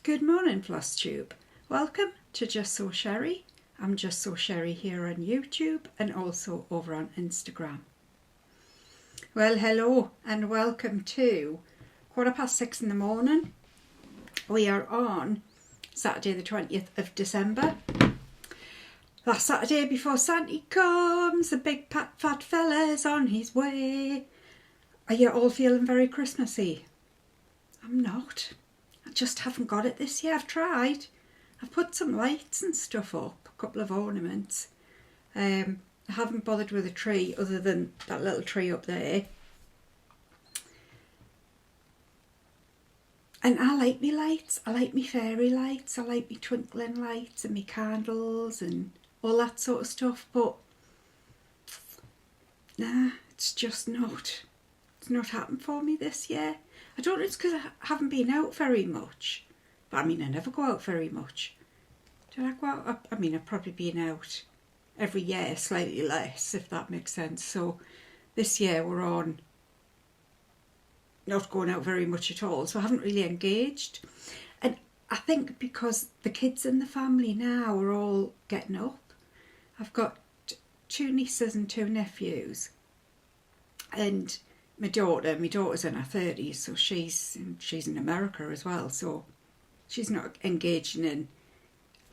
Good morning, Floss Tube. Welcome to Justsewsherrie. I'm Justsewsherrie here on YouTube and also over on Instagram. Well, hello and welcome to 6:15 in the morning. We are on Saturday the 20th of December. Last Saturday before Santa comes, the big fat fella's on his way. Are you all feeling very Christmassy? I'm not. I just haven't got it this year. I've tried. I've put some lights and stuff up, a couple of ornaments. I haven't bothered with a tree other than that little tree up there. And I like me lights. I like me fairy lights. I like me twinkling lights and me candles and all that sort of stuff. But nah, it's just not. It's not happened for me this year. I don't know, it's because I haven't been out very much. But I mean, I never go out very much. Did I go out? I mean, I've probably been out every year, slightly less, if that makes sense. So this year we're on not going out very much at all. So I haven't really engaged. And I think because the kids in the family now are all getting up. I've got 2 nieces and 2 nephews. And my daughter's in her 30s, so she's in America as well, so she's not engaging in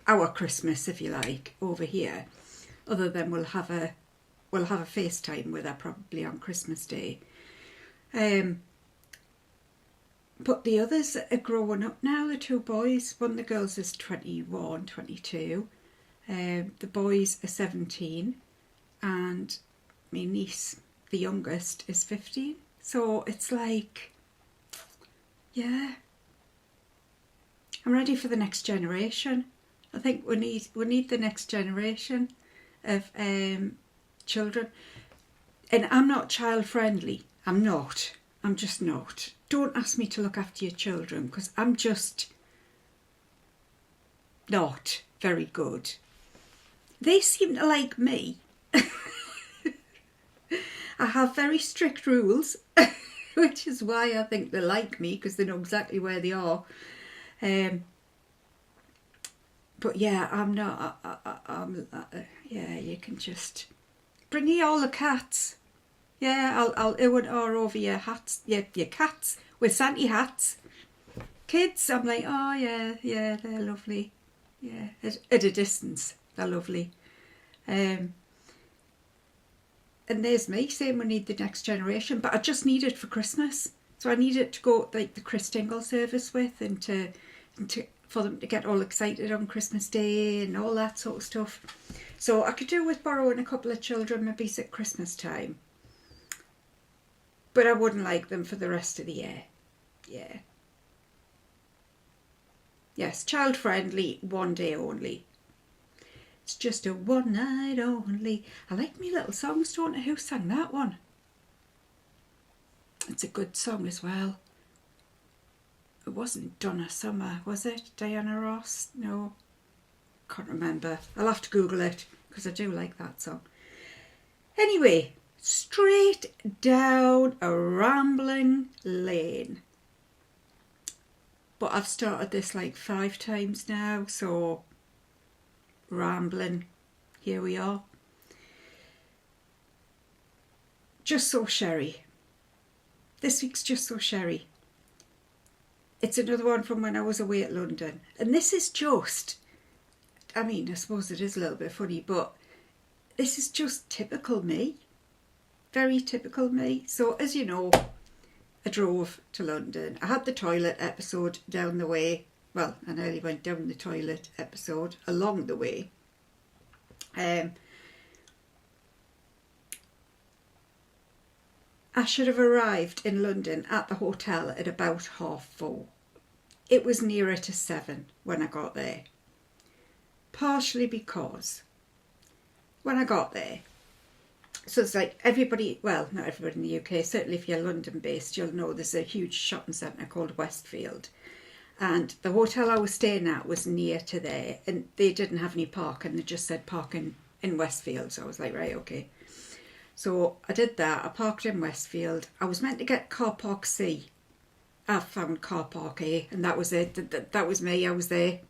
our Christmas, if you like, over here, other than we'll have a FaceTime with her probably on Christmas Day. But the others are growing up now, the 2 boys. One of the girls is 21, 22. The boys are 17, and my niece, the youngest, is 15. So it's like, yeah, I'm ready for the next generation. I think we need the next generation of children. And I'm not child friendly. I'm not. I'm just not. Don't ask me to look after your children because I'm just not very good. They seem to like me. I have very strict rules, which is why I think they like me, because they know exactly where they are. But yeah, I'm not. Yeah, you can just bring me all the cats. Yeah, I'll over your hats. Yeah, your cats with Santa hats. Kids, I'm like, oh yeah, they're lovely. Yeah, at a distance, they're lovely. And there's me saying we need the next generation, but I just need it for Christmas. So I need it to go like the Chris Dingle service with, and for them to get all excited on Christmas Day and all that sort of stuff. So I could do with borrowing a couple of children maybe at Christmas time. But I wouldn't like them for the rest of the year. Yeah. Yes, child friendly, 1 day only. It's just a one night only. I like me little songs, don't I? Who sang that one? It's a good song as well. It wasn't Donna Summer, was it? Diana Ross? No, can't remember. I'll have to Google it because I do like that song. Anyway, straight down a rambling lane. But I've started this like 5 times now, so rambling, here we are. Justsewsherrie. This week's Justsewsherrie. It's another one from when I was away at London. And this is just, I mean, I suppose it is a little bit funny, but this is just typical me. Very typical me. So as you know, I drove to London. I had the toilet episode down the way. Well, I nearly went down the toilet episode along the way. I should have arrived in London at the hotel at about 4:30. It was nearer to 7 when I got there. Partially because when I got there, so it's like everybody, well, not everybody in the UK, certainly if you're London based, you'll know there's a huge shopping centre called Westfield. And the hotel I was staying at was near to there, and they didn't have any parking. They just said parking in Westfield. So I was like, right, okay. So I did that. I parked in Westfield. I was meant to get car park C, I found car park A, and that was it. That was me. I was there.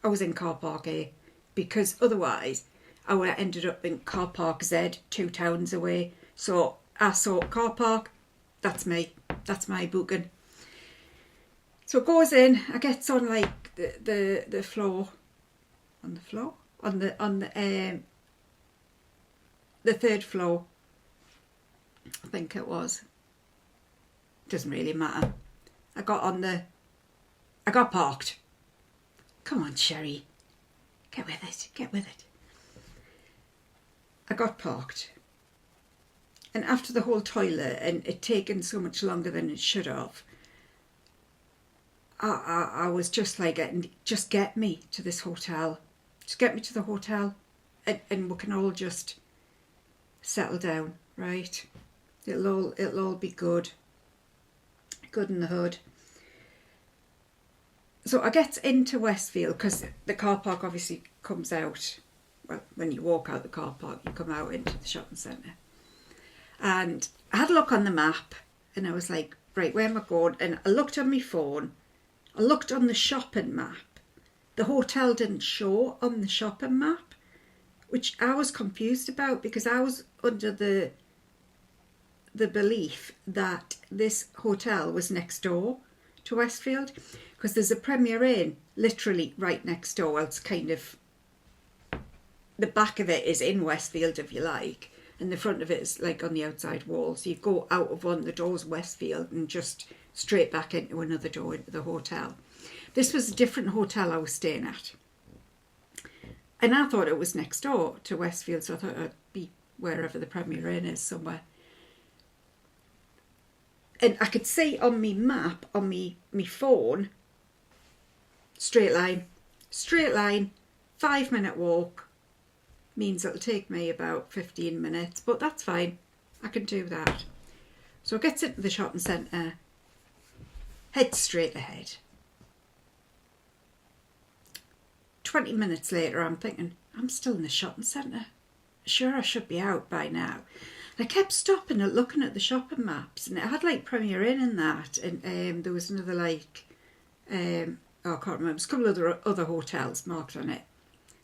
I was in car park A, because otherwise I would have ended up in car park Z, 2 towns away. So I saw car park. That's me. That's my booking. So it goes in. I gets on like the floor, on the 3rd floor. I think it was. Doesn't really matter. I got parked. Come on, Sherrie. Get with it. Get with it. I got parked. And after the whole toilet, and it taken so much longer than it should have, I was just like, just get me to this hotel. Just get me to the hotel, and we can all just settle down, right? It'll all be good. Good in the hood. So I get into Westfield, because the car park obviously comes out, well, when you walk out the car park, you come out into the shopping centre. And I had a look on the map, and I was like, right, where am I going? And I looked on my phone, I looked on the shopping map. The hotel didn't show on the shopping map, which I was confused about, because I was under the belief that this hotel was next door to Westfield, because there's a Premier Inn literally right next door. Well, it's kind of, the back of it is in Westfield, if you like, and the front of it is like on the outside wall. So you go out of one of the doors, Westfield, and just straight back into another door into the hotel. This was a different hotel I was staying at, and I thought it was next door to Westfield, so I thought I'd be wherever the Premier Inn is, somewhere. And I could see on my map, on me phone, straight line, 5-minute walk. Means it'll take me about 15 minutes, but that's fine. I can do that. So I get into the shopping centre, head straight ahead. 20 minutes later, I'm thinking, I'm still in the shopping centre. Sure, I should be out by now. I kept stopping and looking at the shopping maps, and it had like Premier Inn in that, and there was another like, I can't remember, there's a couple of other hotels marked on it.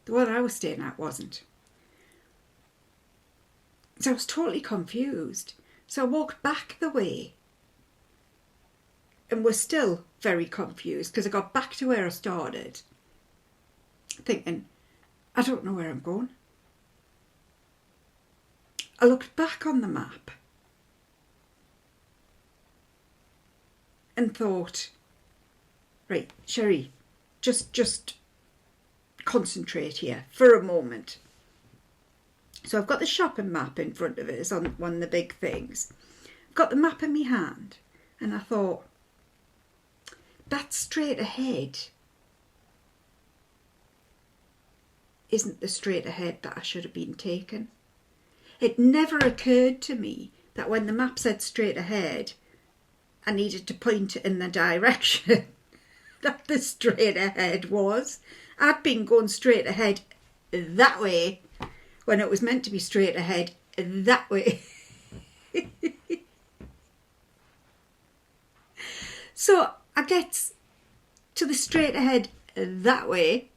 The one I was staying at wasn't. So I was totally confused. So I walked back the way, and was still very confused, because I got back to where I started, thinking, I don't know where I'm going. I looked back on the map and thought, right, Sherrie, just concentrate here for a moment. So I've got the shopping map in front of it. It's on one of the big things. I've got the map in my hand, and I thought, that straight ahead isn't the straight ahead that I should have been taking. It never occurred to me that when the map said straight ahead, I needed to point it in the direction that the straight ahead was. I'd been going straight ahead that way when it was meant to be straight ahead that way. So I get to the straight ahead that way,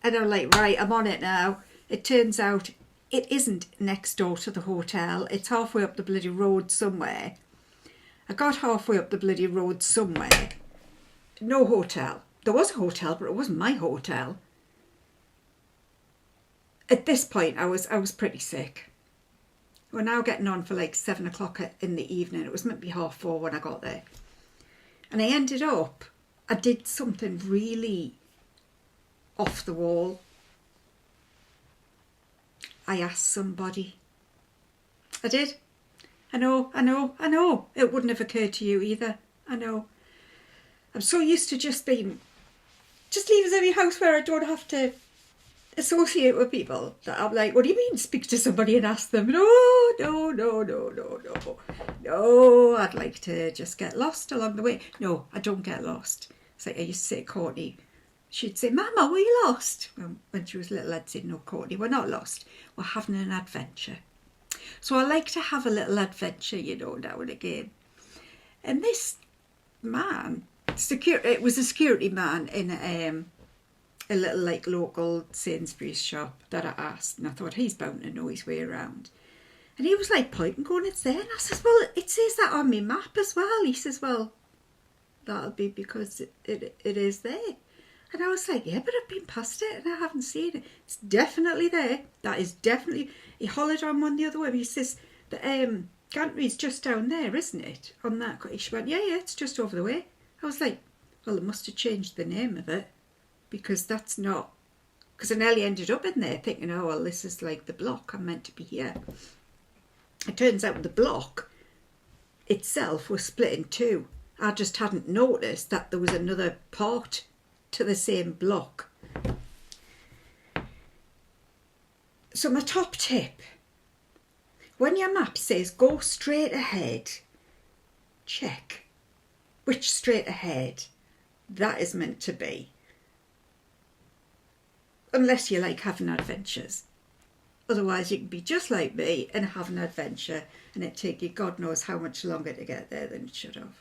and I'm like, right, I'm on it now. It turns out it isn't next door to the hotel. It's halfway up the bloody road somewhere. I got halfway up the bloody road somewhere. No hotel. There was a hotel, but it wasn't my hotel. At this point, I was pretty sick. We're now getting on for like 7 o'clock in the evening. It was meant to be 4:30 when I got there. And I ended up, I did something really off the wall. I asked somebody. I did. I know. It wouldn't have occurred to you either. I know. I'm so used to just leave us in my house where I don't have to associate with people that I'm like, what do you mean speak to somebody and ask them? No, I'd like to just get lost along the way. No, I don't get lost. It's like I used to say to Courtney, she'd say, Mama, were you lost? When she was little, I'd say, no, Courtney, we're not lost. We're having an adventure. So I like to have a little adventure, now and again. And this man, it was a security man in a little like local Sainsbury's shop that I asked, and I thought he's bound to know his way around. And he was like pointing, going, it's there. And I says, well, it says that on my map as well. He says, well, that'll be because it is there. And I was like, yeah, but I've been past it and I haven't seen it. It's definitely there. That is definitely... He hollered on one the other way. He says, the gantry's just down there, isn't it? On that. She went, yeah, it's just over the way. I was like, well, they must have changed the name of it, because that's not... Because I nearly ended up in there thinking, oh, well, this is like the block. I'm meant to be here. It turns out the block itself was split in two. I just hadn't noticed that there was another part to the same block. So my top tip, when your map says go straight ahead, check which straight ahead that is meant to be. Unless you like having adventures. Otherwise you can be just like me and have an adventure and it take you God knows how much longer to get there than it should have.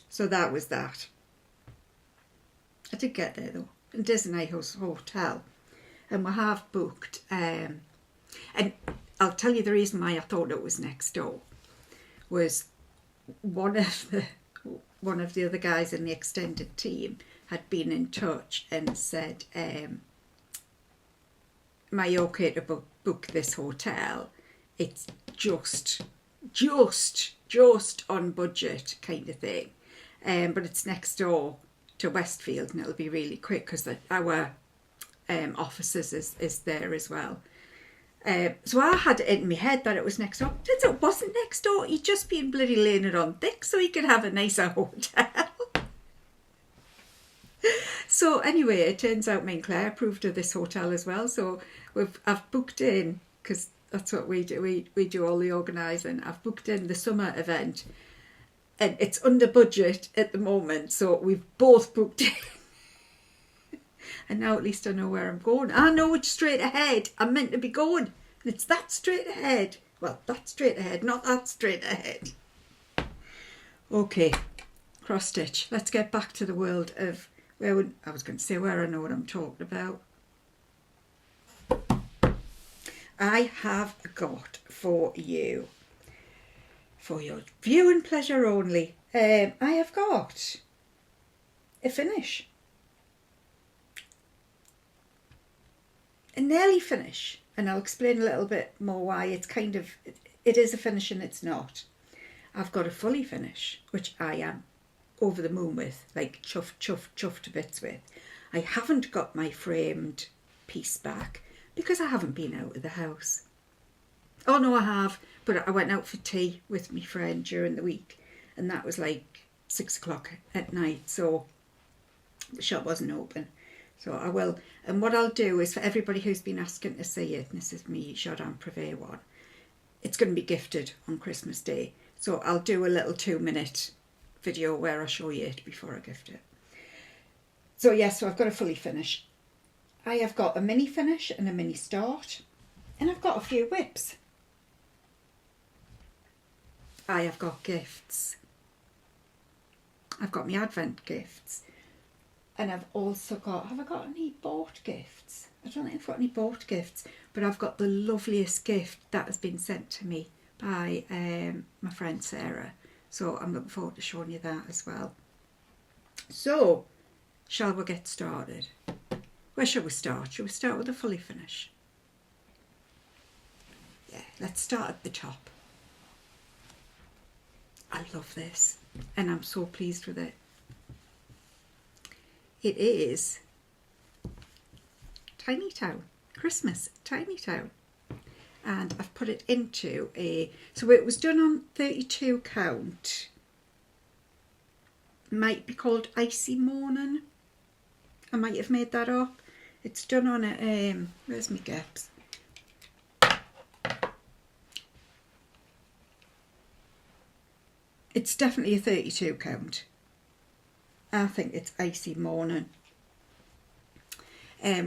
So that was that. I did get there though, in Disney Hotel, and we have booked, and I'll tell you the reason why I thought it was next door was one of the other guys in the extended team had been in touch and said, am I okay to book this hotel? It's just on budget kind of thing, but it's next door to Westfield and it'll be really quick because our offices is there as well. So I had it in my head that it was next door. Turns out it wasn't next door. He'd just been bloody laying it on thick so he could have a nicer hotel. So anyway, it turns out me and Claire approved of this hotel as well. So I've booked in, because that's what we do. We do all the organising. I've booked in the summer event. And it's under budget at the moment, so we've both booked it. And now at least I know where I'm going. I know which straight ahead I'm meant to be going. And it's that straight ahead. Well, that straight ahead, not that straight ahead. Okay, cross stitch. Let's get back to the world of where I was going to say where I know what I'm talking about. I have got for you, for your viewing pleasure only, I have got a finish. A nearly finish. And I'll explain a little bit more why it's kind of, it is a finish and it's not. I've got a fully finish, which I am over the moon with, like chuffed to bits with. I haven't got my framed piece back because I haven't been out of the house. Oh no, I have, but I went out for tea with my friend during the week and that was like 6 o'clock at night, so the shop wasn't open. So I will, and what I'll do is for everybody who's been asking to see it, and this is me Jardin Privé one, it's going to be gifted on Christmas Day. So I'll do a little 2-minute video where I show you it before I gift it. So yes, so I've got a fully finish. I have got a mini finish and a mini start, and I've got a few whips. I have got gifts. I've got my advent gifts. And I've also got, have I got any bought gifts? I don't think I've got any bought gifts, but I've got the loveliest gift that has been sent to me by my friend Sarah. So I'm looking forward to showing you that as well. So, shall we get started? Where shall we start? Shall we start with a fully finish? Yeah, let's start at the top. I love this and I'm so pleased with it. It is Tiny Town, Christmas Tiny Town. And I've put it into a, so it was done on 32 count. Might be called Icy Morning. I might have made that up. It's done on a, where's my gaps? It's definitely a 32 count. I think it's Icy Morning,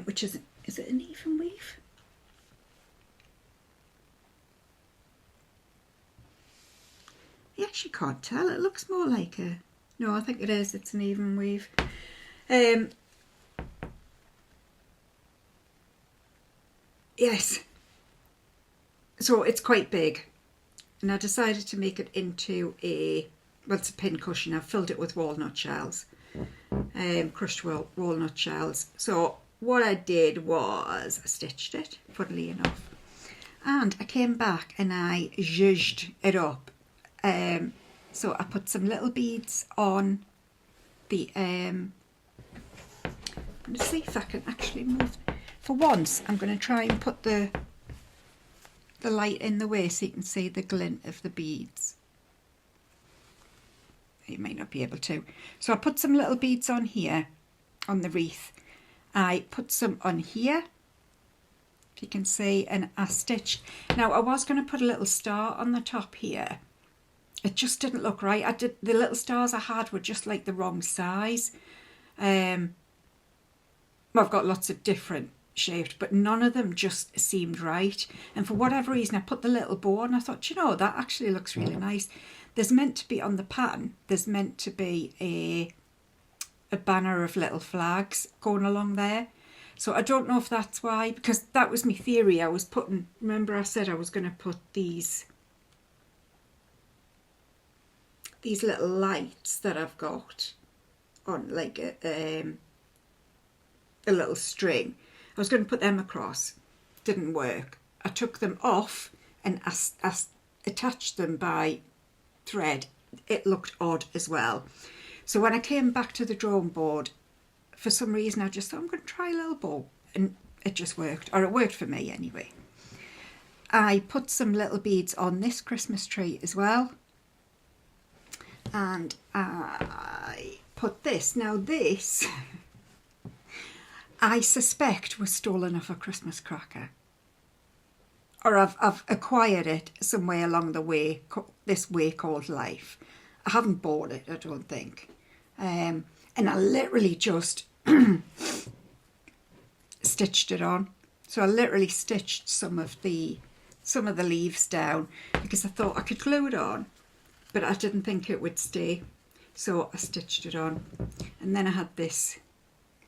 which is it an even weave? You actually can't tell. It looks more like a... No, I think it is. It's an even weave. Yes. So it's quite big. And I decided to make it into a... Well, it's a pin cushion. I've filled it with walnut shells. Crushed walnut shells. So what I did was I stitched it, funnily enough. And I came back and I zhuzhed it up. So I put some little beads on the... I'm going to see if I can actually move. For once, I'm going to try and put the light in the way so you can see the glint of the beads. You might not be able to. So I put some little beads on here, on the wreath. I put some on here, if you can see, and I stitched. Now I was going to put a little star on the top here. It just didn't look right. The little stars I had were just like the wrong size. Well, I've got lots of different shaped, but none of them just seemed right. And for whatever reason, I put the little bow on. I thought, you know, that actually looks really nice. There's meant to be on the pattern, there's meant to be a banner of little flags going along there. So I don't know if that's why, because that was my theory. I was putting, remember I said I was going to put these little lights that I've got on like a little string. I was going to put them across. Didn't work. I took them off and I attached them by thread. It looked odd as well. So when I came back to the drawing board, for some reason I just thought I'm going to try a little bow, and it just worked, or it worked for me anyway. I put some little beads on this Christmas tree as well, and I put this. Now this I suspect was stolen off a Christmas cracker, or I've acquired it somewhere along the way, this way called life. I haven't bought it, I don't think. And I literally just stitched it on. So I literally stitched some of the leaves down because I thought I could glue it on, but I didn't think it would stay. So I stitched it on. And then I had this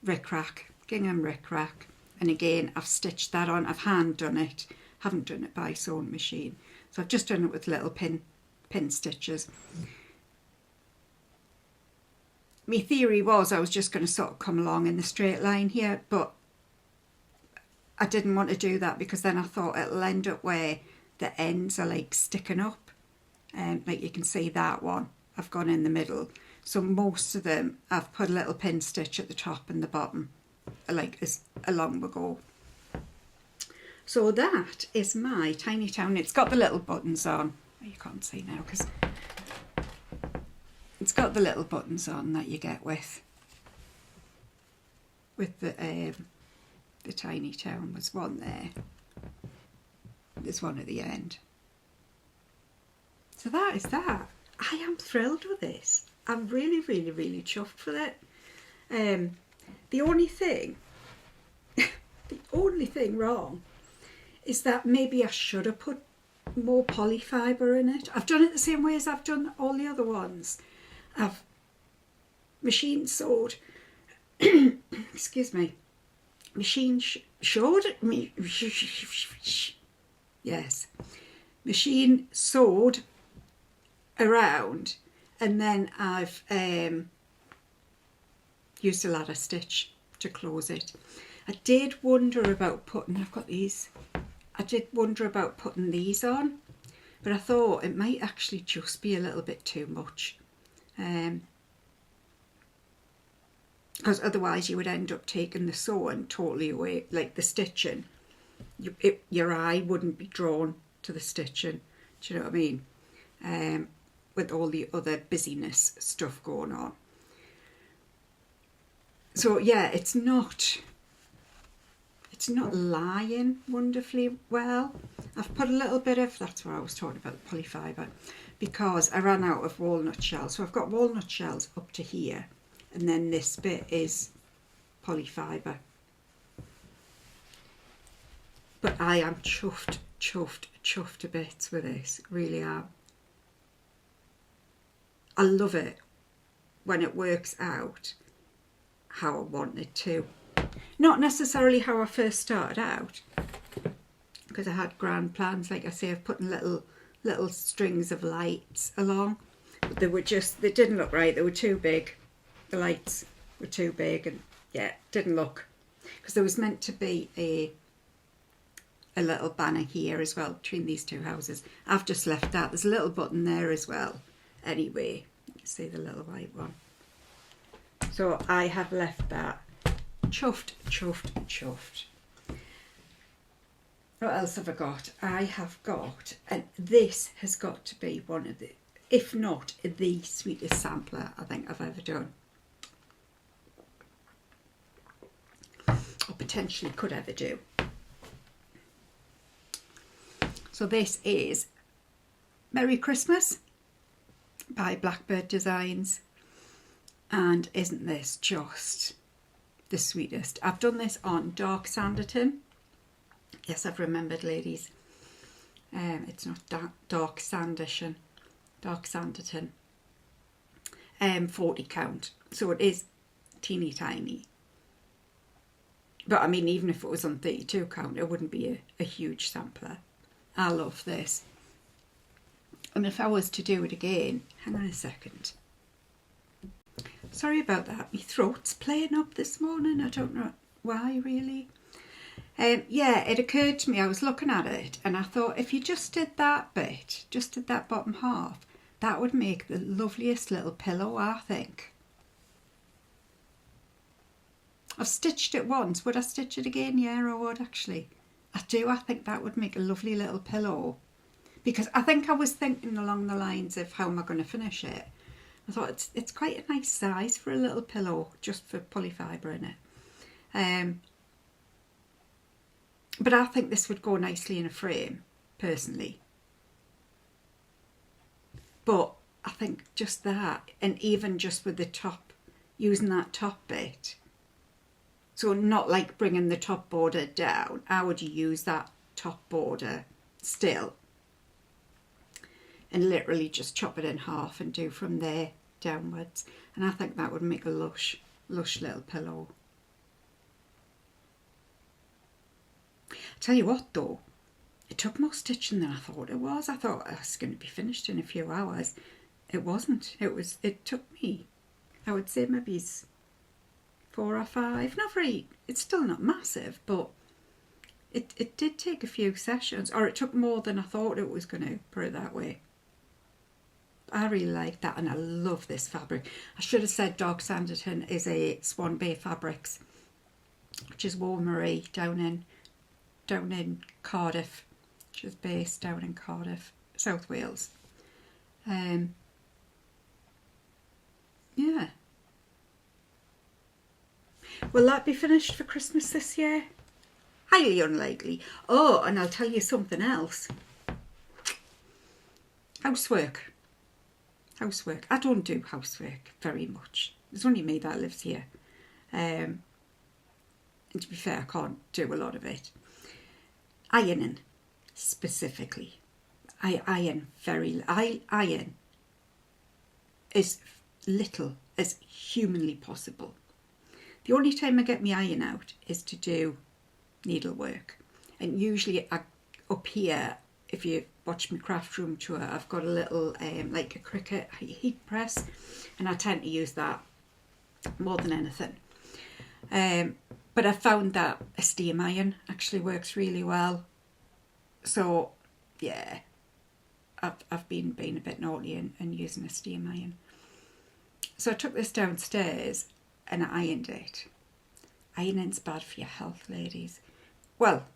rickrack, gingham rickrack. And again, I've stitched that on. I've hand done it. Haven't done it by sewing machine. So I've just done it with little pin stitches. My theory was I was just going to sort of come along in the straight line here, but I didn't want to do that because then I thought it'll end up where the ends are like sticking up. Like you can see that one, I've gone in the middle. So most of them I've put a little pin stitch at the top and the bottom, like as along we go. So that is my tiny town. It's got the little buttons on. You can't see now because it's got the little buttons on that you get with the tiny town. There's one there. There's one at the end. So that is that. I am thrilled with this. I'm really, really, really chuffed with it. The only thing wrong is that maybe I should have put more polyfibre in it. I've done it the same way as I've done all the other ones. I've machine sewed, excuse me, machine sewed around, and then I've used a ladder stitch to close it. I did wonder about putting, I've got these, I did wonder about putting these on, but I thought it might actually just be a little bit too much. Because otherwise you would end up taking the sewing totally away, like the stitching. Your eye wouldn't be drawn to the stitching, do you know what I mean? With all the other busyness stuff going on. So yeah, it's not lying wonderfully well. I've put a little bit of, that's what I was talking about, the polyfibre, because I ran out of walnut shells. So I've got walnut shells up to here, and then this bit is polyfibre. But I am chuffed to bits with this, really am. I love it when it works out how I want it to. Not necessarily how I first started out, because I had grand plans, like I say, of putting little strings of lights along. But they didn't look right. They were too big. The lights were too big, and yeah, didn't look. Because there was meant to be a little banner here as well between these two houses. I've just left that. There's a little button there as well. Anyway, you see the little white one. So I have left that. Chuffed, chuffed, chuffed. What else have I got? I have got, and this has got to be one of the, if not the sweetest sampler I think I've ever done. Or potentially could ever do. So this is Merry Christmas by Blackbird Designs. And isn't this just the sweetest? I've done this on dark sanditon. Yes, I've remembered, ladies. It's not dark sanditon. Dark sanditon. 40 count. So it is teeny tiny. But I mean, even if it was on 32 count, it wouldn't be a huge sampler. I love this. And if I was to do it again, hang on a second. Sorry about that. My throat's playing up this morning. I don't know why, really. Yeah, it occurred to me, I was looking at it, and I thought if you just did that bit, just did that bottom half, that would make the loveliest little pillow, I think. I've stitched it once. Would I stitch it again? Yeah, I would actually. I do. I think that would make a lovely little pillow. Because I think I was thinking along the lines of how am I going to finish it. I thought it's quite a nice size for a little pillow, just for polyfibre in it. But I think this would go nicely in a frame, personally. But I think just that, and even just with the top, using that top bit. So not like bringing the top border down. How would you use that top border still? And literally just chop it in half and do from there downwards. And I think that would make a lush little pillow. Tell you what though, it took more stitching than I thought it was. I thought it was going to be finished in a few hours. It wasn't. It took me, I would say maybe 4 or 5. Not very, it's still not massive, but it did take a few sessions, or it took more than I thought it was going to, put it that way. I really like that, and I love this fabric. I should have said dark sanditon is a Swan Bay Fabrics, which is Wool Marie down in Cardiff, which is based down in Cardiff, South Wales. Yeah. Will that be finished for Christmas this year? Highly unlikely. Oh, and I'll tell you something else. Housework. I don't do housework very much. There's only me that lives here. And to be fair, I can't do a lot of it. Ironing, specifically. I iron as little as humanly possible. The only time I get my iron out is to do needlework. And usually up here, if you watch my craft room tour, I've got a little, like a Cricut heat press, and I tend to use that more than anything. But I found that a steam iron actually works really well. So, yeah, I've been a bit naughty and using a steam iron. So I took this downstairs and I ironed it. Ironing's bad for your health, ladies. Well,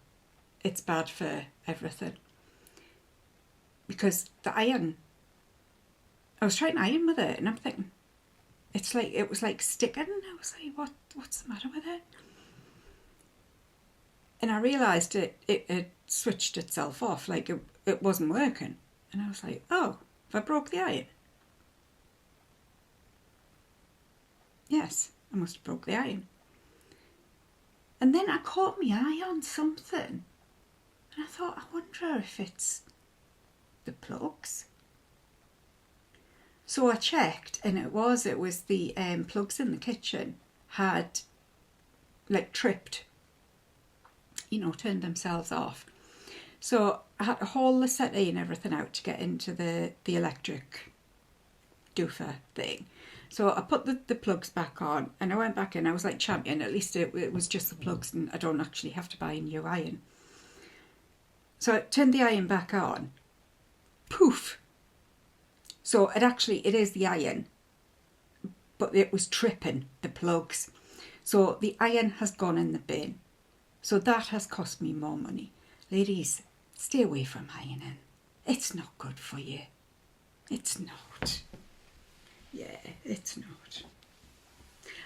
it's bad for everything. Because the iron, I was trying to iron with it and I'm thinking, it was like sticking. I was like, what's the matter with it? And I realised it switched itself off, like it wasn't working. And I was like, oh, have I broke the iron? Yes, I must have broke the iron. And then I caught my eye on something. And I thought, I wonder if it's the plugs. So I checked, and it was the plugs in the kitchen had like tripped, you know, turned themselves off. So I had to haul the settee and everything out to get into the electric doofer thing. So I put the plugs back on, and I went back in. I was like champion, at least it was just the plugs and I don't actually have to buy a new iron. So I turned the iron back on. Poof! So it is the iron, but it was tripping the plugs. So the iron has gone in the bin. So that has cost me more money. Ladies, stay away from ironing. It's not good for you. It's not. Yeah, it's not.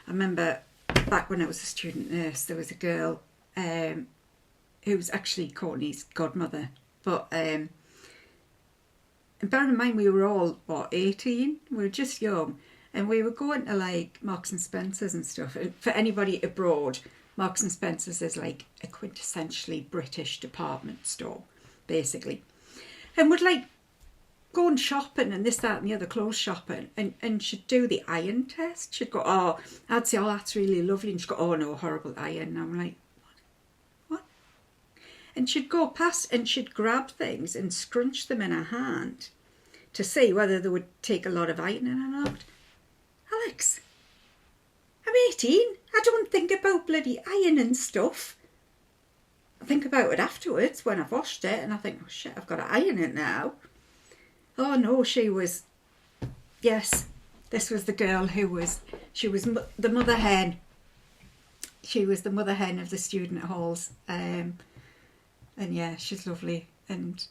I remember back when I was a student nurse, there was a girl who was actually Courtney's godmother. But and bear in mind, we were all, 18? We were just young. And we were going to like Marks and Spencer's and stuff. And for anybody abroad, Marks and Spencer's is like a quintessentially British department store, basically. And would like going shopping and this, that and the other, clothes shopping, and she'd do the iron test. She'd go, oh, I'd say, oh, that's really lovely. And she'd go, oh no, horrible iron. And I'm like, what? And she'd go past and she'd grab things and scrunch them in her hand to see whether they would take a lot of ironing or not. Alex, I'm 18. I don't think about bloody ironing stuff. I think about it afterwards when I've washed it, and I think, oh shit, I've got to iron it now. Oh no, yes, this was the girl she was the mother hen. She was the mother hen of the student halls. And yeah, she's lovely and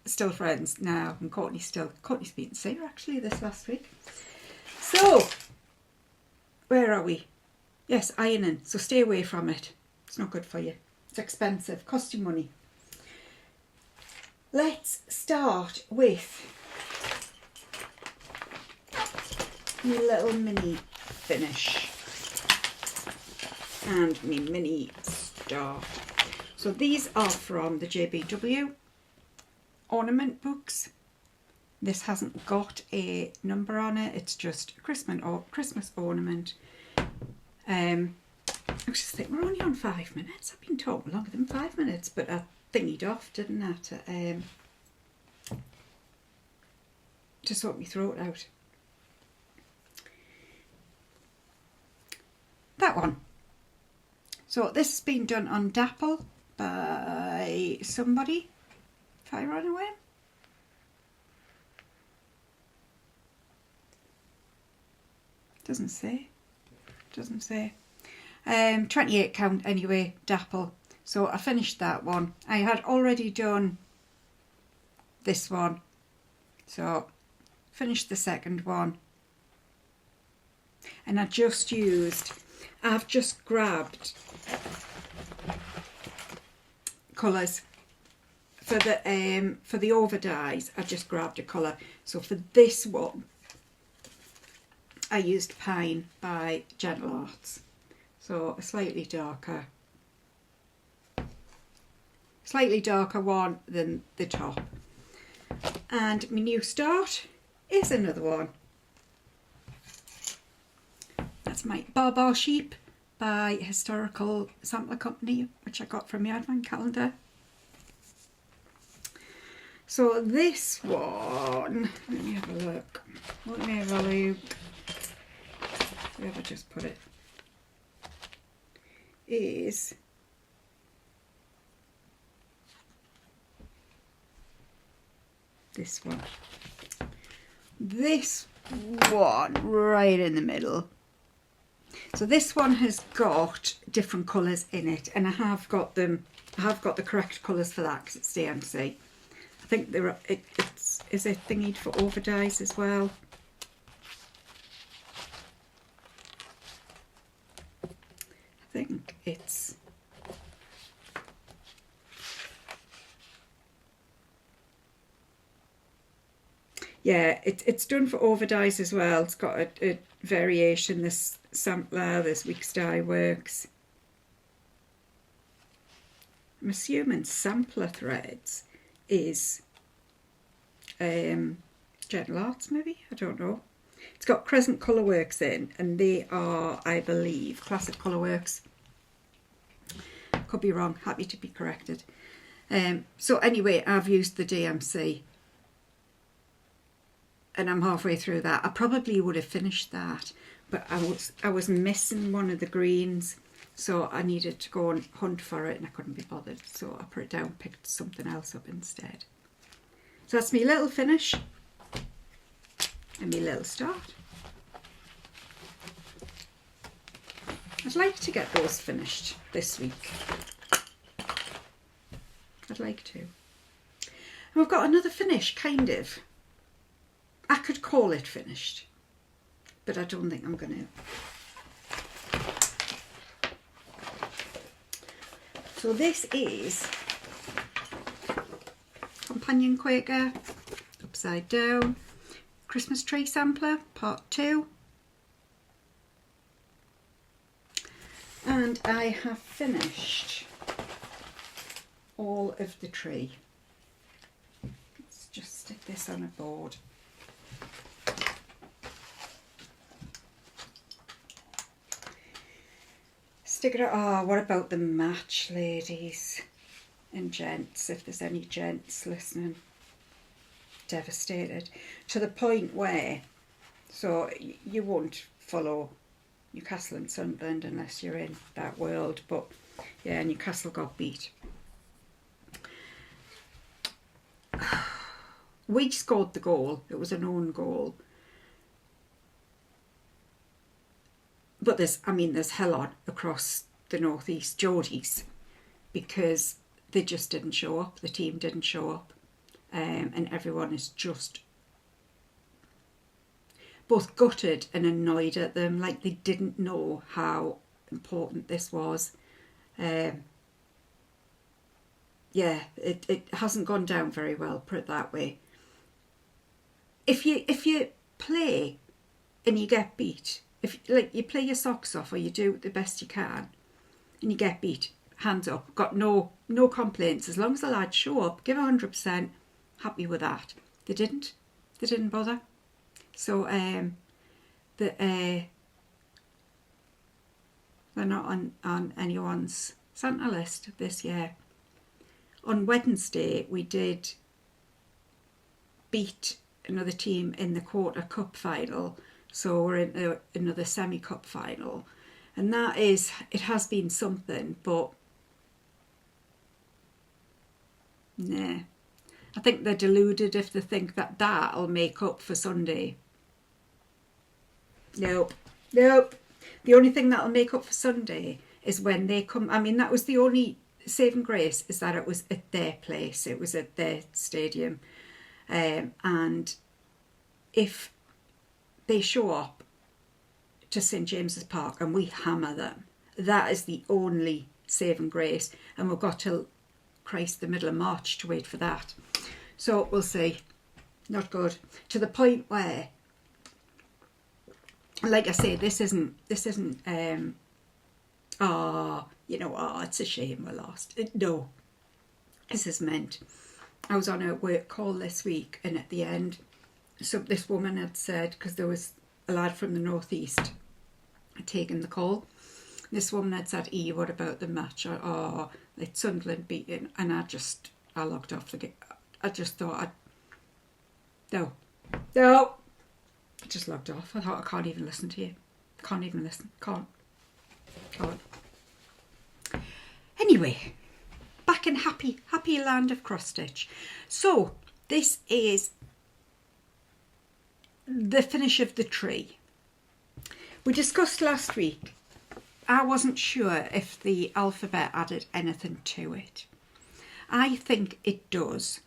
still friends now. And Courtney's been to see her actually this last week. So, where are we? Yes, ironing. So stay away from it. It's not good for you. It's expensive, costs you money. Let's start with my little mini finish and my mini start. So these are from the JBW ornament books. This hasn't got a number on it. It's just a Christmas ornament. I just think we're only on 5 minutes. I've been talking longer than 5 minutes, but I thingied off, didn't I, to sort my throat out. That one. So this has been done on Dapple by somebody. If I run away. Doesn't say. 28 count anyway, Dapple. So I finished that one. I had already done this one. So finished the second one. And I've just grabbed colours. For the over dyes, I just grabbed a colour. So for this one, I used Pine by Gentle Arts. So a slightly darker one than the top. And my new start is another one. That's my Bar Sheep by Historical Sampler Company, which I got from my advent calendar. So this one, let me have a look. Where have I just put it? Is this one. This one right in the middle. So this one has got different colours in it, and I have got the correct colours for that because it's DMC. I think is it thingied for over dyes as well. I think it's yeah, it's done for over dyes as well. It's got a variation. This sampler, this Week's Dye Works. I'm assuming sampler threads is Gentle Arts maybe, I don't know. It's got Crescent Colourworks in, and they are, I believe, Classic Colourworks. Could be wrong, happy to be corrected. So anyway, I've used the DMC and I'm halfway through that. I probably would have finished that, but I was missing one of the greens, so I needed to go and hunt for it and I couldn't be bothered, so I put it down, picked something else up instead. So that's my little finish and my little start. I'd like to get those finished this week. I'd like to. And we've got another finish, kind of. I could call it finished, but I don't think I'm going to. So this is Companion Quaker, upside down, Christmas tree sampler, part 2. And I have finished all of the tree. Let's just stick this on a board. Stick it. Oh, what about the match, ladies and gents, if there's any gents listening? Devastated to the point where, so you won't follow Newcastle and Sunderland unless you're in that world, but yeah, Newcastle got beat. We scored the goal. It was an own goal. But there's hell on across the northeast Geordies because they just didn't show up. The team didn't show up, and everyone is just both gutted and annoyed at them, like they didn't know how important this was. Yeah, it hasn't gone down very well, put it that way. If you play and you get beat, if like you play your socks off or you do the best you can and you get beat, hands up, got no complaints. As long as the lads show up, give 100%, happy with that. They didn't bother. So they're not on anyone's Santa list this year. On Wednesday we did beat another team in the quarter cup final, so we're in another semi-cup final, and it has been something, but nah, I think they're deluded if they think that that'll make up for Sunday. Nope. The only thing that'll make up for Sunday is when they come. I mean, that was the only saving grace, is that it was at their place, it was at their stadium, and if they show up to St James's Park and we hammer them, that is the only saving grace, and we've got till Christ the middle of March to wait for that. So we'll see. Not good. To the point where, like I say, this isn't it's a shame we lost. No, this is meant. I was on a work call this week, and at the end, so this woman had said, because there was a lad from the northeast taking the call, this woman had said, what about the match? It's Sunderland beating, and I logged off the game. I just thought, no, I just logged off. I thought, I can't even listen to you. Can't even listen. Can't. Anyway, back in happy land of cross stitch. So this is the finish of the tree. We discussed last week, I wasn't sure if the alphabet added anything to it. I think it does.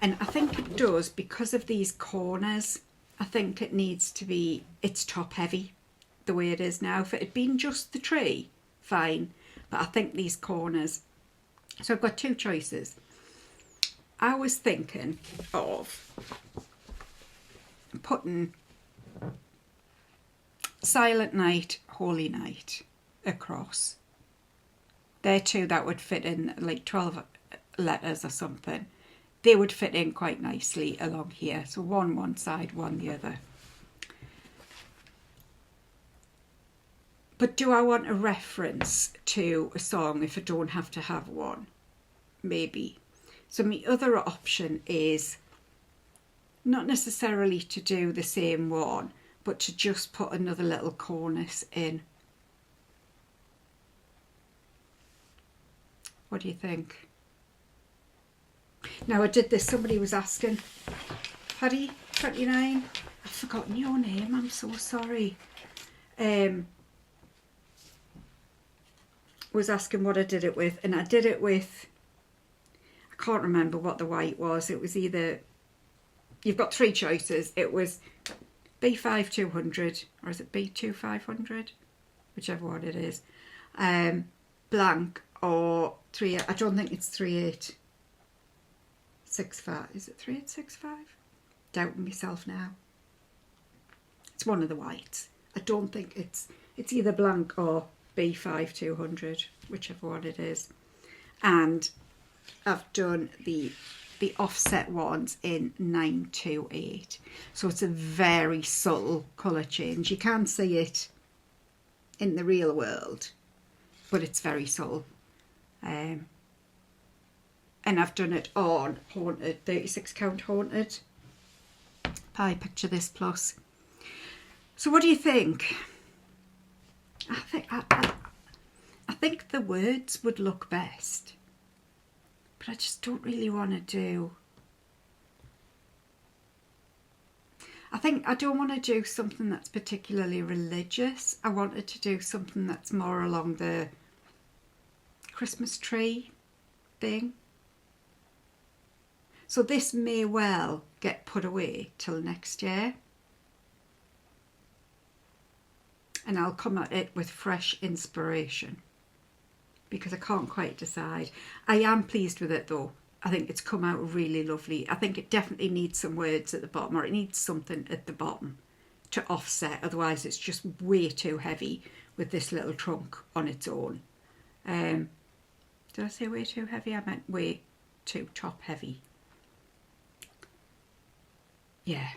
And I think it does because of these corners. I think it needs to be, it's top heavy the way it is now. If it had been just the tree, fine. But I think these corners. So I've got two choices. I was thinking of putting Silent Night, Holy Night across. They're two that would fit in like 12 letters or something. they would fit in quite nicely along here. So one side, one the other. But do I want a reference to a song if I don't have to have one? Maybe. So my other option is not necessarily to do the same one, but to just put another little cornice in. What do you think? Now I did this, somebody was asking, Paddy 29, I've forgotten your name, I'm so sorry. Was asking what I did it with, and I did it with, I can't remember what the white was. It was either, you've got three choices. It was B5 200 or is it B2 500, whichever one it is, blank, or 3, I don't think it's 3865. Is it 3865? Doubting myself now. It's one of the whites. I don't think it's either blank or B5 200, whichever one it is. And I've done the offset ones in 928. So it's a very subtle colour change. You can't see it in the real world, but it's very subtle. And I've done it on Haunted, 36 count Haunted. Pie Picture This Plus. So what do you think? I think the words would look best, but I just don't really want to do. I don't want to do something that's particularly religious. I wanted to do something that's more along the Christmas tree thing. So this may well get put away till next year. And I'll come at it with fresh inspiration because I can't quite decide. I am pleased with it though. I think it's come out really lovely. I think it definitely needs some words at the bottom, or it needs something at the bottom to offset. Otherwise it's just way too heavy with this little trunk on its own. Did I say way too heavy? I meant way too top heavy. Yeah.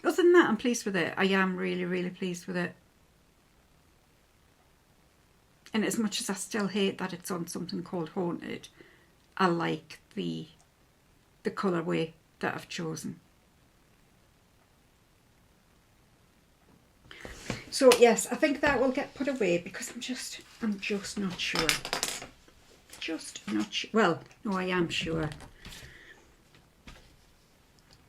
Other than that, I'm pleased with it. I am really, really pleased with it. And as much as I still hate that it's on something called Haunted, I like the colourway that I've chosen. So yes, I think that will get put away because I'm just not sure. Just not sure. Well, no, I am sure.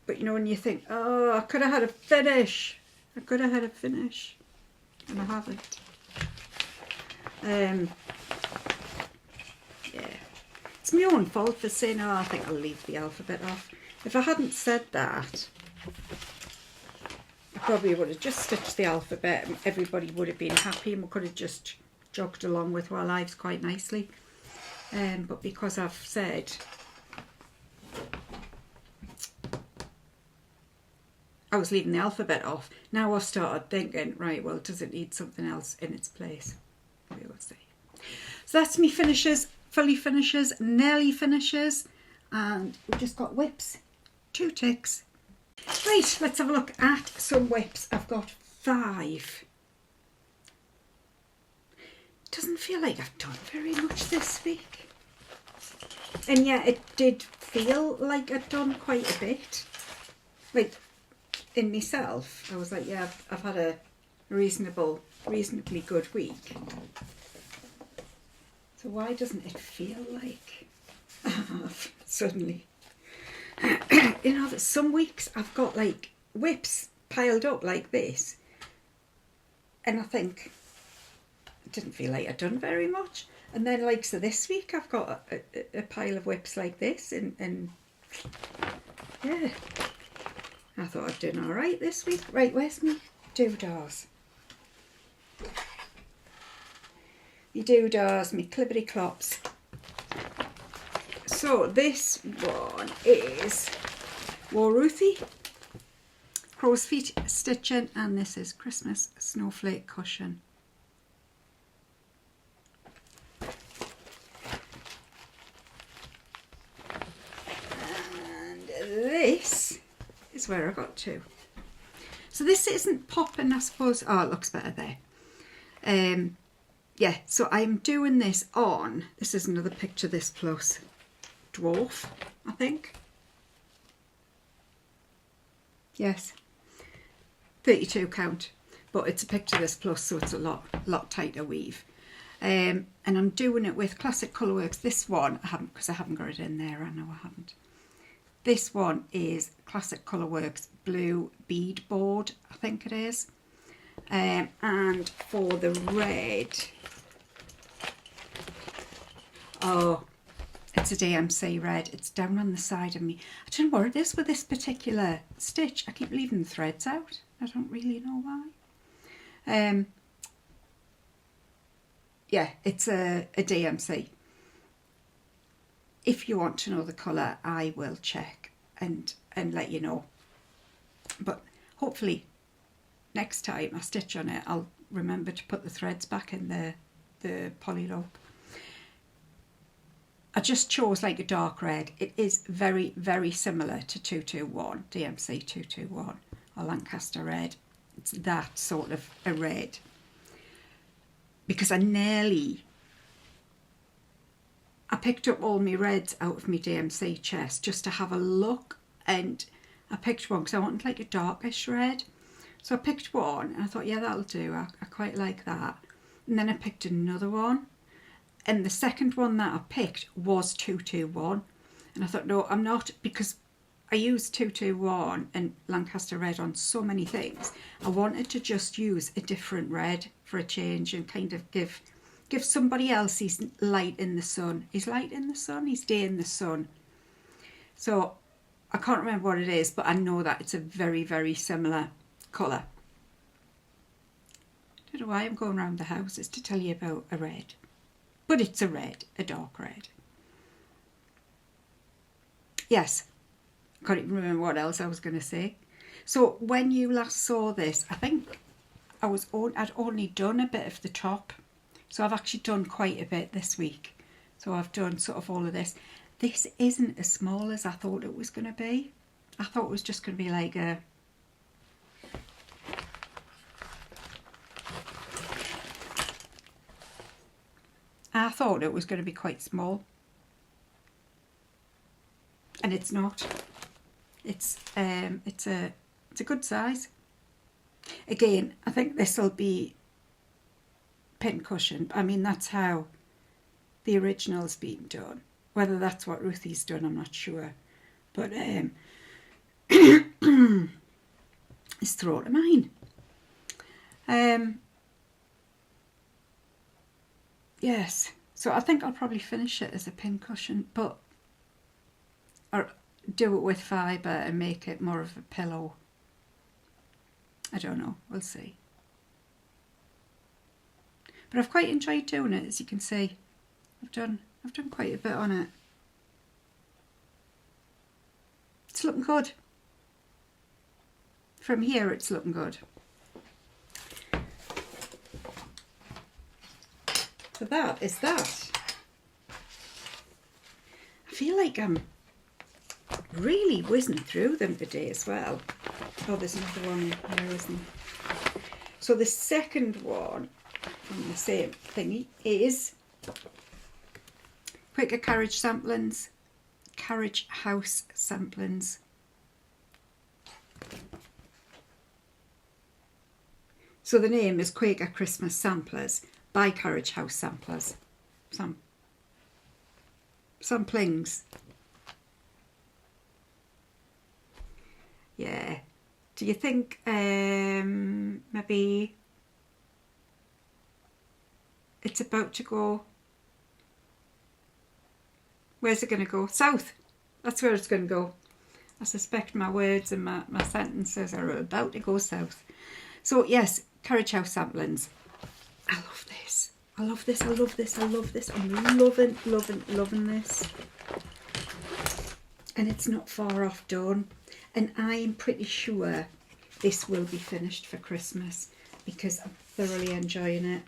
But you know, when you think, oh, I could have had a finish. I could have had a finish. And I haven't. Yeah. It's my own fault for saying, oh, I think I'll leave the alphabet off. If I hadn't said that, I probably would have just stitched the alphabet and everybody would have been happy and we could have just jogged along with our lives quite nicely. But because I've said I was leaving the alphabet off, now I've started thinking, right, well, does it need something else in its place? We will see. So that's me finishes, fully finishes, nearly finishes, and we've just got whips, 2 ticks. Right, let's have a look at some whips. I've got 5. Doesn't feel like I've done very much this week. And yeah, it did feel like I'd done quite a bit. Like, in myself, I was like, yeah, I've had a reasonably good week. So why doesn't it feel like I have suddenly? You know, that some weeks I've got like whips piled up like this, and I think it didn't feel like I'd done very much. And then like, so this week I've got a pile of whips like this, and yeah, I thought I'd done all right this week. Right, where's me doodahs? Me doodahs, me clippity clops. So this one is Waruthi Crow's Feet Stitching, and this is Christmas Snowflake Cushion. where I got to. So this isn't popping, I suppose. Oh, it looks better there. Yeah, so I'm doing this on, this is another picture this plus dwarf, I think. Yes, 32 count, but it's a picture this plus, so it's a lot tighter weave. And I'm doing it with Classic Colourworks. This one I haven't, because I haven't got it in there. I know I haven't. This one is Classic Colourworks blue bead board, I think it is. And for the red, oh, it's a DMC red. It's down on the side of me. I don't know what it is with this particular stitch. I keep leaving the threads out. I don't really know why. Yeah, it's a DMC. If you want to know the colour, I will check and let you know. But hopefully next time I stitch on it, I'll remember to put the threads back in the polylope. I just chose like a dark red. It is very, very similar to 221, DMC 221 or Lancaster red. It's that sort of a red. Because I picked up all my reds out of my DMC chest just to have a look, and I picked one because I wanted like a darkish red. So I picked one and I thought, yeah, that'll do. I quite like that. And then I picked another one. And the second one that I picked was 221. And I thought, no, I'm not, because I used 221 and Lancaster red on so many things. I wanted to just use a different red for a change and kind of give somebody else his light in the sun. His light in the sun? His day in the sun. So I can't remember what it is, but I know that it's a very, very similar colour. I don't know why I'm going around the house. It's to tell you about a red. But it's a red, a dark red. Yes, I can't even remember what else I was going to say. So when you last saw this, I think I'd only done a bit of the top. So I've actually done quite a bit this week. So I've done sort of all of this. This isn't as small as I thought it was going to be. I thought it was just going to be like a... I thought it was going to be quite small. And it's not. It's a good size. Again, I think this will be pincushion. I mean, that's how the original's been done. Whether that's what Ruthie's done, I'm not sure. But it's throat of mine. Yes, so I think I'll probably finish it as a pincushion, but or do it with fibre and make it more of a pillow. I don't know, we'll see. But I've quite enjoyed doing it, as you can see. I've done quite a bit on it. It's looking good. From here it's looking good. So that is that. I feel like I'm really whizzing through them today as well. Oh, there's another one there, isn't there? So the second one from the same thingy is Quaker Carriage samplings, Carriage House samplings. So the name is Quaker Christmas Samplers by Carriage House Samplers. Samplings. Yeah. Do you think maybe it's about to go? Where's it going to go? South. That's where it's going to go. I suspect my words and my sentences are about to go south. So yes, Carriage House samplings. I love this. I love this. I love this. I love this. I'm loving this. And it's not far off done. And I'm pretty sure this will be finished for Christmas because I'm thoroughly enjoying it.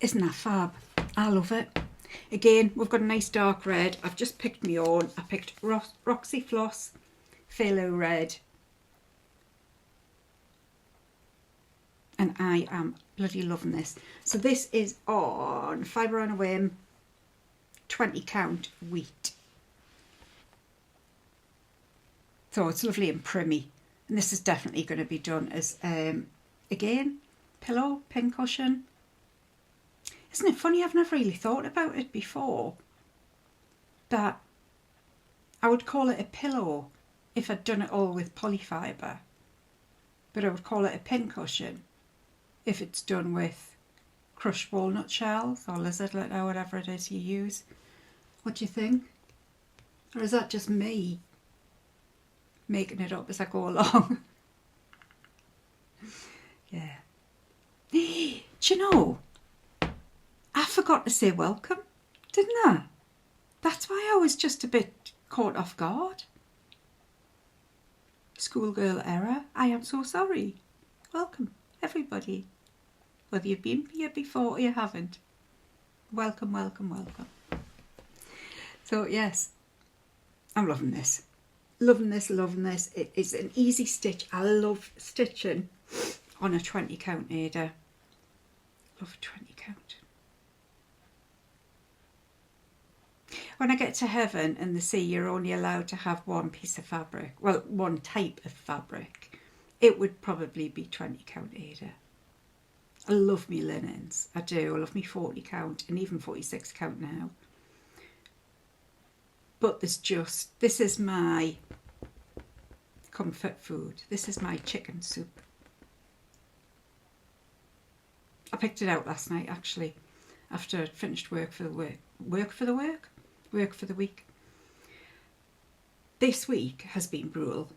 Isn't that fab? I love it. Again, we've got a nice dark red. I've just picked my own. I picked Roxy Floss Phthalo Red. And I am bloody loving this. So this is on Fibre on a Whim 20 count wheat. So it's lovely and primmy. And this is definitely going to be done as, again, pillow, pincushion. Isn't it funny? I've never really thought about it before. That I would call it a pillow if I'd done it all with polyfibre. But I would call it a pincushion if it's done with crushed walnut shells or lizard leather, or whatever it is you use. What do you think? Or is that just me making it up as I go along? Yeah. Do you know, I forgot to say welcome, didn't I? That's why I was just a bit caught off guard. Schoolgirl error. I am so sorry. Welcome, everybody. Whether you've been here before or you haven't. Welcome, welcome, welcome. So yes, I'm loving this. Loving this, loving this. It is an easy stitch. I love stitching on a 20 count needle. Love a 20 count. When I get to heaven and the sea, you're only allowed to have one piece of fabric. Well, one type of fabric. It would probably be 20 count Ada. I love me linens. I do. I love me 40 count and even 46 count now. But this is my comfort food. This is my chicken soup. I picked it out last night, actually, after I'd finished work for the week. This week has been brutal.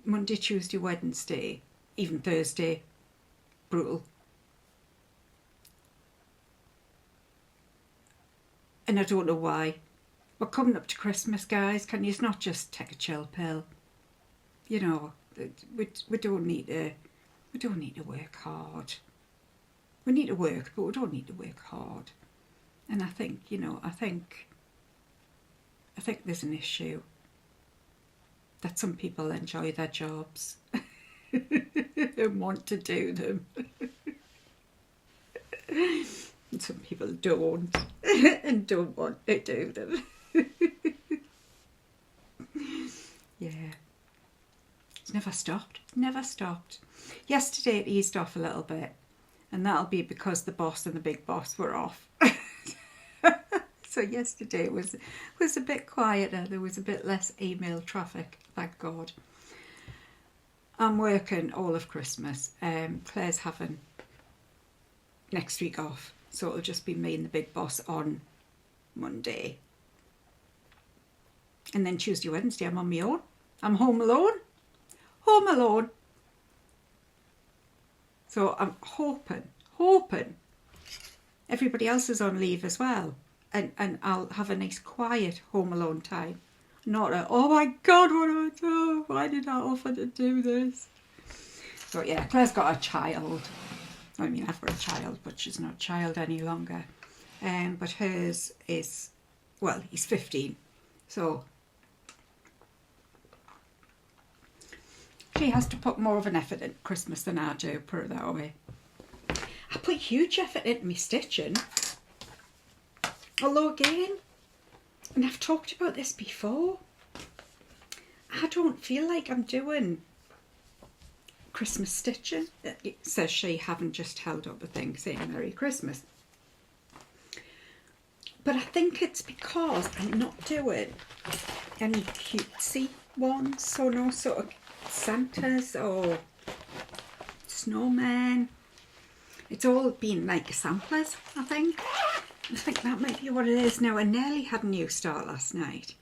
Monday, Tuesday, Wednesday, even Thursday, brutal. And I don't know why. We're coming up to Christmas, guys. Can you not just take a chill pill? You know, we don't need to work hard. We need to work, but we don't need to work hard. And I think, you know, I think there's an issue that some people enjoy their jobs and want to do them. And some people don't and don't want to do them. Yeah. It's never stopped. Never stopped. Yesterday it eased off a little bit. And that'll be because the boss and the big boss were off. So yesterday was a bit quieter. There was a bit less email traffic, thank God. I'm working all of Christmas. Claire's having next week off. So it'll just be me and the big boss on Monday. And then Tuesday, Wednesday, I'm on my own. I'm home alone. Home alone. So I'm hoping everybody else is on leave as well. And I'll have a nice quiet home alone time. Not a, oh my God, what do I do? Why did I offer to do this? So yeah, Claire's got a child. I mean, I've got a child, but she's not a child any longer. But hers is, well, he's 15. So she has to put more of an effort in Christmas than I do, put it that way. I put huge effort into my stitching. Although again, and I've talked about this before, I don't feel like I'm doing Christmas stitching. It says she haven't just held up a thing saying Merry Christmas. But I think it's because I'm not doing any cutesy ones, so no sort of Santas or snowmen. It's all been like samplers, I think. I think that might be what it is now. I nearly had a new start last night.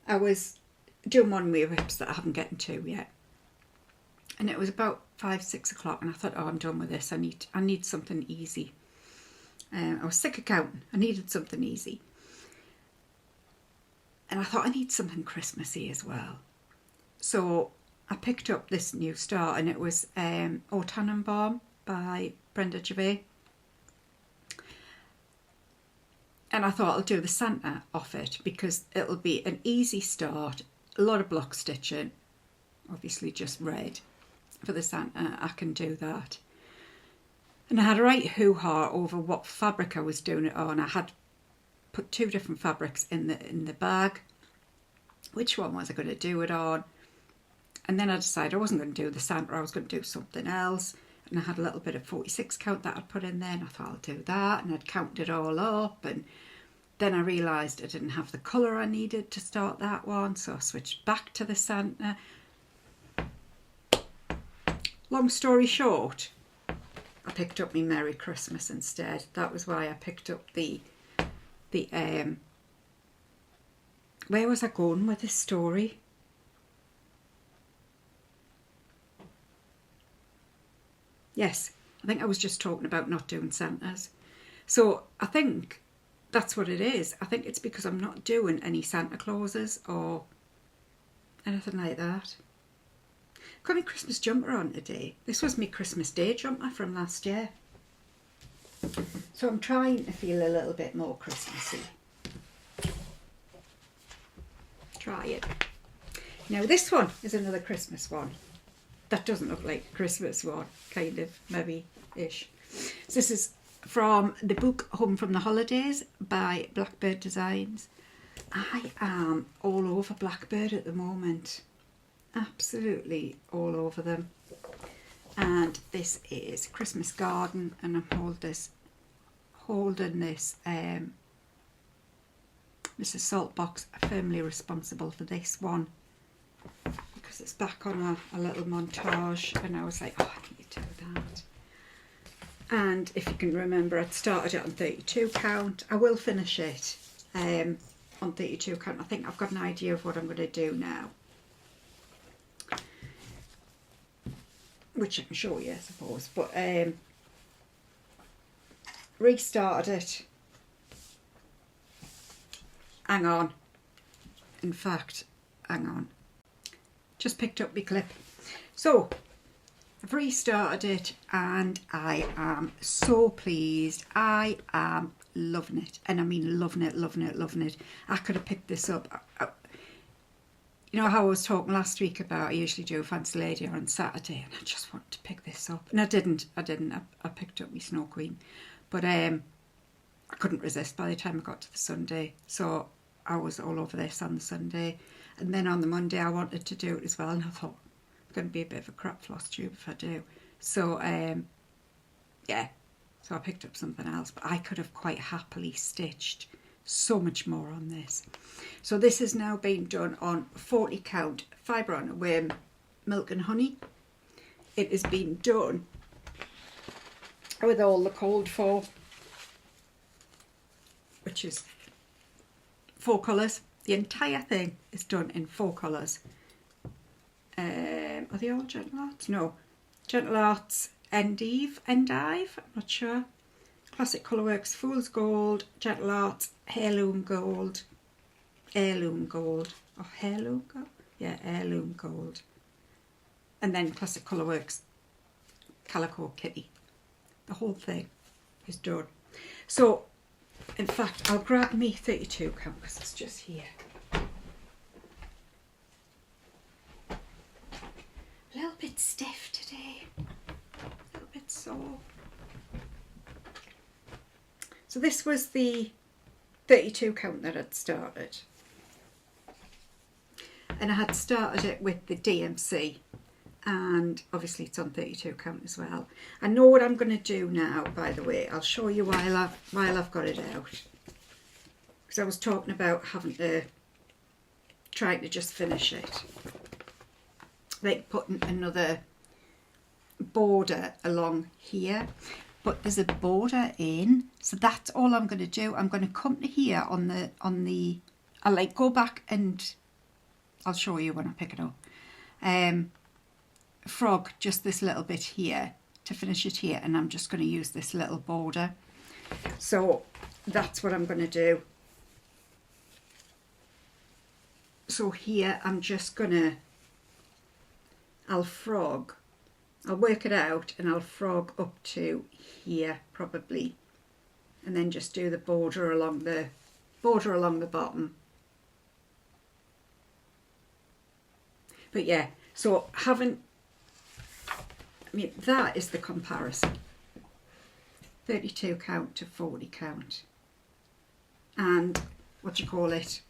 I was doing one with whips that I haven't gotten to yet. And it was about 5-6 o'clock and I thought, oh, I'm done with this. I need something easy. I was sick of counting. I needed something easy. And I thought I need something Christmassy as well. So I picked up this new start and it was Au Tannenbaum by Brenda Gervais. And I thought I'll do the Santa off it because it'll be an easy start, a lot of block stitching, obviously just red for the Santa. I can do that. And I had a right hoo-ha over what fabric I was doing it on. I had put 2 different fabrics in the bag. Which one was I going to do it on? And then I decided I wasn't going to do the Santa, I was going to do something else. And I had a little bit of 46 count that I'd put in there, and I thought I'll do that, and I'd counted it all up, and then I realised I didn't have the colour I needed to start that one, so I switched back to the Santa. Long story short, I picked up my Merry Christmas instead. That was why I picked up the where was I going with this story? Yes, I think I was just talking about not doing Santas. So I think that's what it is. I think it's because I'm not doing any Santa Clauses or anything like that. I've got my Christmas jumper on today. This was my Christmas Day jumper from last year. So I'm trying to feel a little bit more Christmassy. Try it. Now this one is another Christmas one. That doesn't look like a Christmas one, kind of, maybe-ish. So this is from the book Home from the Holidays by Blackbird Designs. I am all over Blackbird at the moment. Absolutely all over them. And this is Christmas Garden, and I'm holding this Mrs. Saltbox, firmly responsible for this one. Because it's back on a little montage, and I was like, oh, I need to do that. And if you can remember, I'd started it on 32 count. I will finish it on 32 count. I think I've got an idea of what I'm going to do now, which I can show you, I suppose. But restarted it. Hang on. In fact, hang on. Just picked up my clip. So I've restarted it and I am so pleased. I am loving it, and I mean loving it, loving it, loving it. I could have picked this up. You know how I was talking last week about I usually do a Fancy Lady on Saturday, and I just wanted to pick this up, and I didn't. I picked up my Snow Queen, but I couldn't resist by the time I got to the Sunday, so I was all over this on the Sunday. And then on the Monday I wanted to do it as well, and I thought it's going to be a bit of a crap floss tube if I do. So yeah, so I picked up something else, but I could have quite happily stitched so much more on this. So this has now been done on 40 count fibre on a whim, milk and honey. It has been done with all the called for, which is 4 colours. The entire thing is done in 4 colours. Are they all Gentle Arts? No. Gentle Arts Endive, I'm not sure. Classic Colourworks Fool's Gold, Gentle Arts Heirloom Gold, Heirloom Gold, or Heirloom Gold? Yeah, Heirloom Gold. And then Classic Colourworks Calico Kitty. The whole thing is done. So, in fact, I'll grab me 32 count because it's just here. A little bit stiff today, a little bit sore. So this was the 32 count that I'd started. And I had started it with the DMC, and obviously it's on 32 count as well. I know what I'm going to do now, by the way. I'll show you while I've got it out. Because I was talking about trying to just finish it. Like putting another border along here. But there's a border in, so that's all I'm going to do. I'm going to come to here on the I'll like go back and I'll show you when I pick it up. Frog just this little bit here to finish it here, and I'm just going to use this little border. So that's what I'm going to do. So here I'm just going to, I'll work it out and I'll frog up to here probably. and then just do the border along the bottom. But yeah, so that is the comparison. 32 count to 40 count. And what you call it,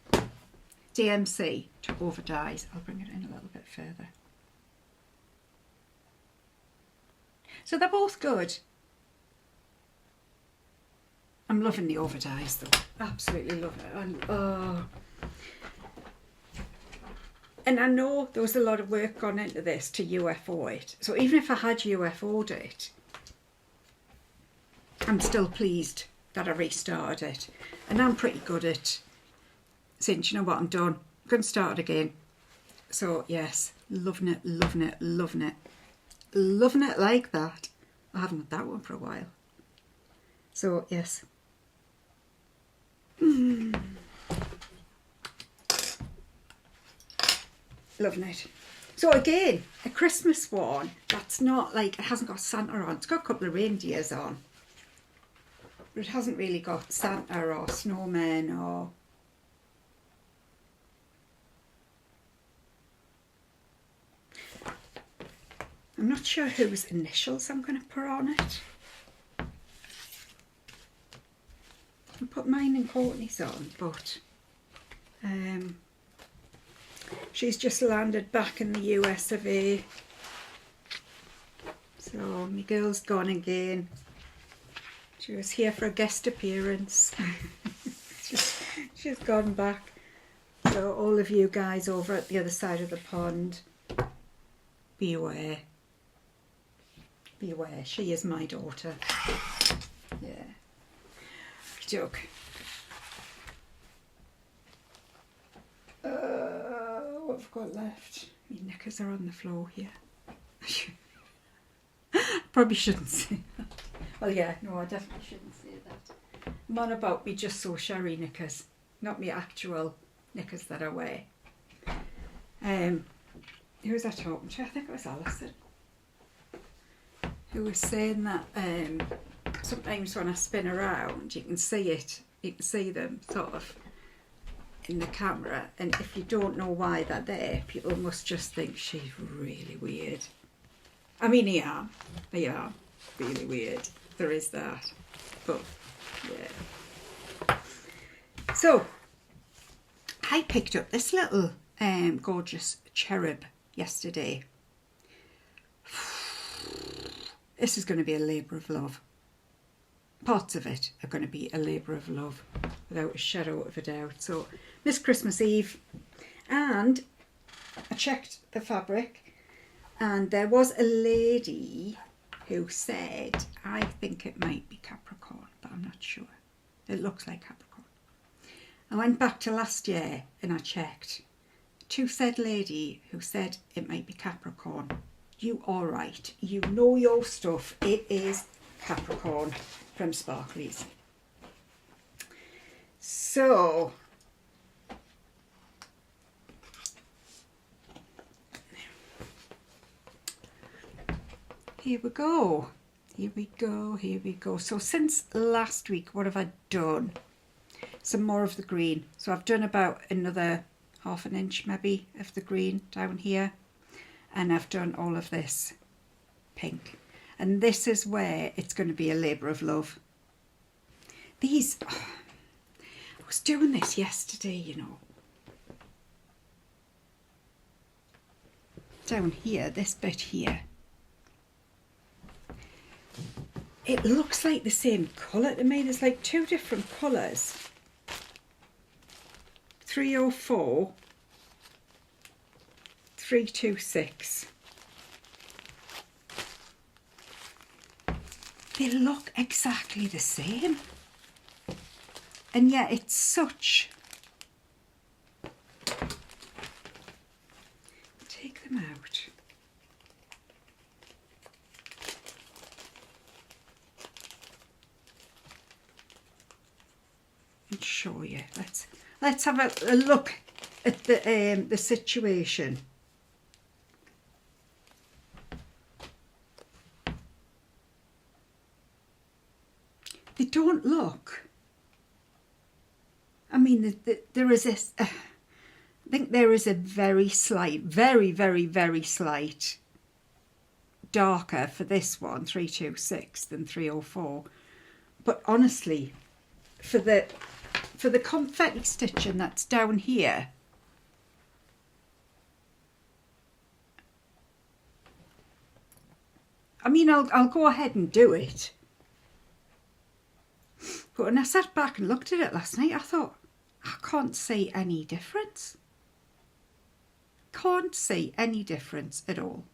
DMC to over dies. I'll bring it in a little bit further. So they're both good. I'm loving the over dies though. Absolutely love it. And I know there was a lot of work gone into this to UFO it. So even if I had UFO'd it, I'm still pleased that I restarted it. And I'm pretty good at saying, you know what, I'm done. I'm going to start it again. So yes, loving it, loving it, loving it. Loving it like that. I haven't had that one for a while. So yes. Loving it. So again, a Christmas one that's not like, it hasn't got Santa on. It's got a couple of reindeers on. But it hasn't really got Santa or snowmen or... I'm not sure whose initials I'm going to put on it. I'll put mine and Courtney's on, but she's just landed back in the US of A. So my girl's gone again. She was here for a guest appearance. she's gone back. So all of you guys over at the other side of the pond, beware. Beware, she is my daughter. Yeah. Joke. What have I got left? My knickers are on the floor here. Probably shouldn't say that. Well, yeah, no, I definitely shouldn't say that. I'm on about me Justsewsherrie knickers, not me actual knickers that I wear. Who was I talking to? I think it was Alison, who was saying that sometimes when I spin around, you can see them sort of in the camera, and if you don't know why they're there, people must just think she's really weird. I mean, they are really weird. There is that, but yeah. So I picked up this little gorgeous cherub yesterday. This is going to be a labour of love. Parts of it are going to be a labour of love, without a shadow of a doubt. So, Miss Christmas Eve, and I checked the fabric, and there was a lady who said, I think it might be Capricorn, but I'm not sure. It looks like Capricorn. I went back to last year and I checked. To said lady who said it might be Capricorn, you are right. You know your stuff. It is Capricorn from Sparklies. So, here we go. Here we go. Here we go. So since last week, what have I done? Some more of the green. So I've done about another ½ an inch maybe of the green down here. And I've done all of this pink. And this is where it's going to be a labour of love. These, I was doing this yesterday, you know. Down here, this bit here. It looks like the same colour to me. There's like two different colours. 304, 326. They look exactly the same. And yet it's such... Take them out. And show you. Let's have a look at the situation. they don't look, I mean, there is this, I think there is a very slight, very, very, very slight darker for this one, 326, than 304. But honestly, for the confetti stitching that's down here, I mean, I'll go ahead and do it. But when I sat back and looked at it last night, I thought, I can't see any difference. Can't see any difference at all.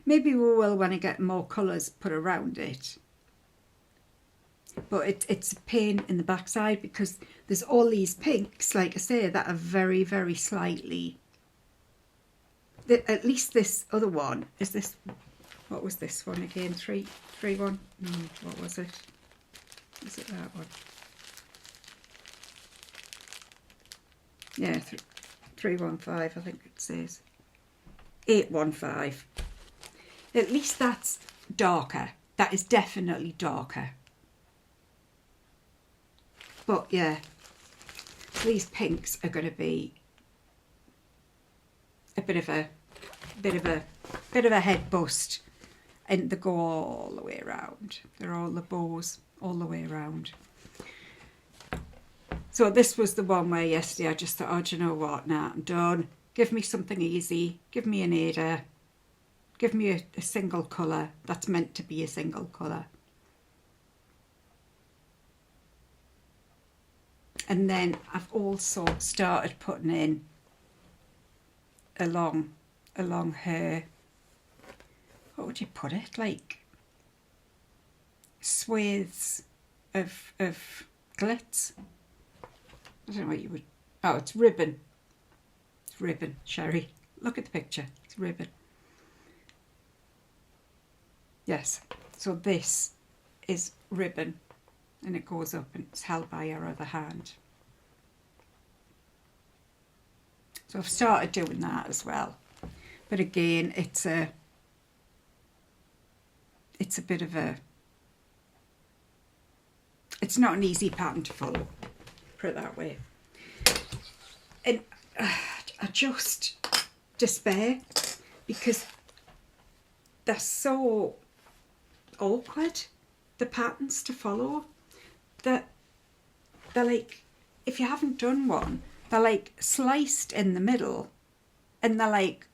Maybe we will when I get more colours put around it. But it's a pain in the backside because there's all these pinks, like I say, that are very, very slightly. At least this other one is this. What was this one again? 331. No, what was it? Is it that one? Yeah, 315. I think it says 815. At least that's darker. That is definitely darker. But yeah, these pinks are going to be a bit of a head bust, and they go all the way around. They're all the bows all the way around. So this was the one where yesterday I just thought, oh, do you know what? Nah, I'm done. Give me something easy. Give me an Ada. Give me a single colour that's meant to be a single colour. And then I've also started putting in along her, what would you put it, like swathes of glitz. I don't know what you would, oh, it's ribbon. It's ribbon, Sherrie. Look at the picture, it's ribbon. Yes, so this is ribbon, and it goes up and it's held by her other hand. So I've started doing that as well. But again, it's a bit of a, it's not an easy pattern to follow, put it that way. And I just despair because they're so awkward, the patterns to follow, that they're like, if you haven't done one, they're like sliced in the middle, and they're like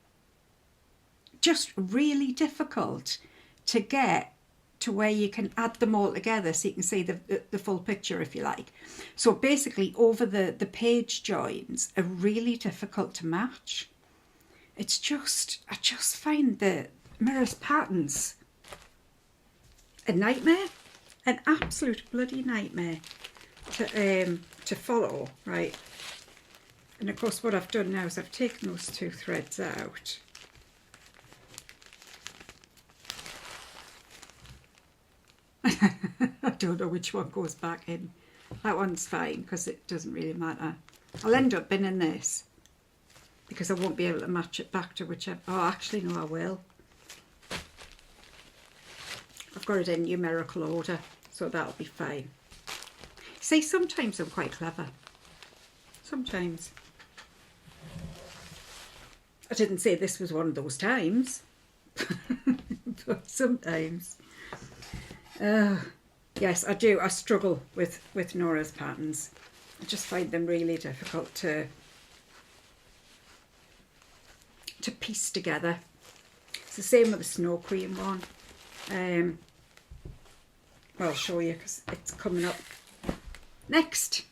just really difficult to get to where you can add them all together so you can see the full picture, if you like. So basically over the page joins are really difficult to match. It's just, I just find the Mirror's patterns a nightmare, an absolute bloody nightmare to follow, right? And of course what I've done now is I've taken those two threads out. I don't know which one goes back in. That one's fine because it doesn't really matter. I'll end up binning this because I won't be able to match it back to whichever. Oh, actually no, I will. I've got it in numerical order, so that'll be fine. See, sometimes I'm quite clever. Sometimes. I didn't say this was one of those times, but sometimes. Yes, I do. I struggle with Nora's patterns. I just find them really difficult to piece together. It's the same with the Snow Queen one. Well, I'll show you because it's coming up next.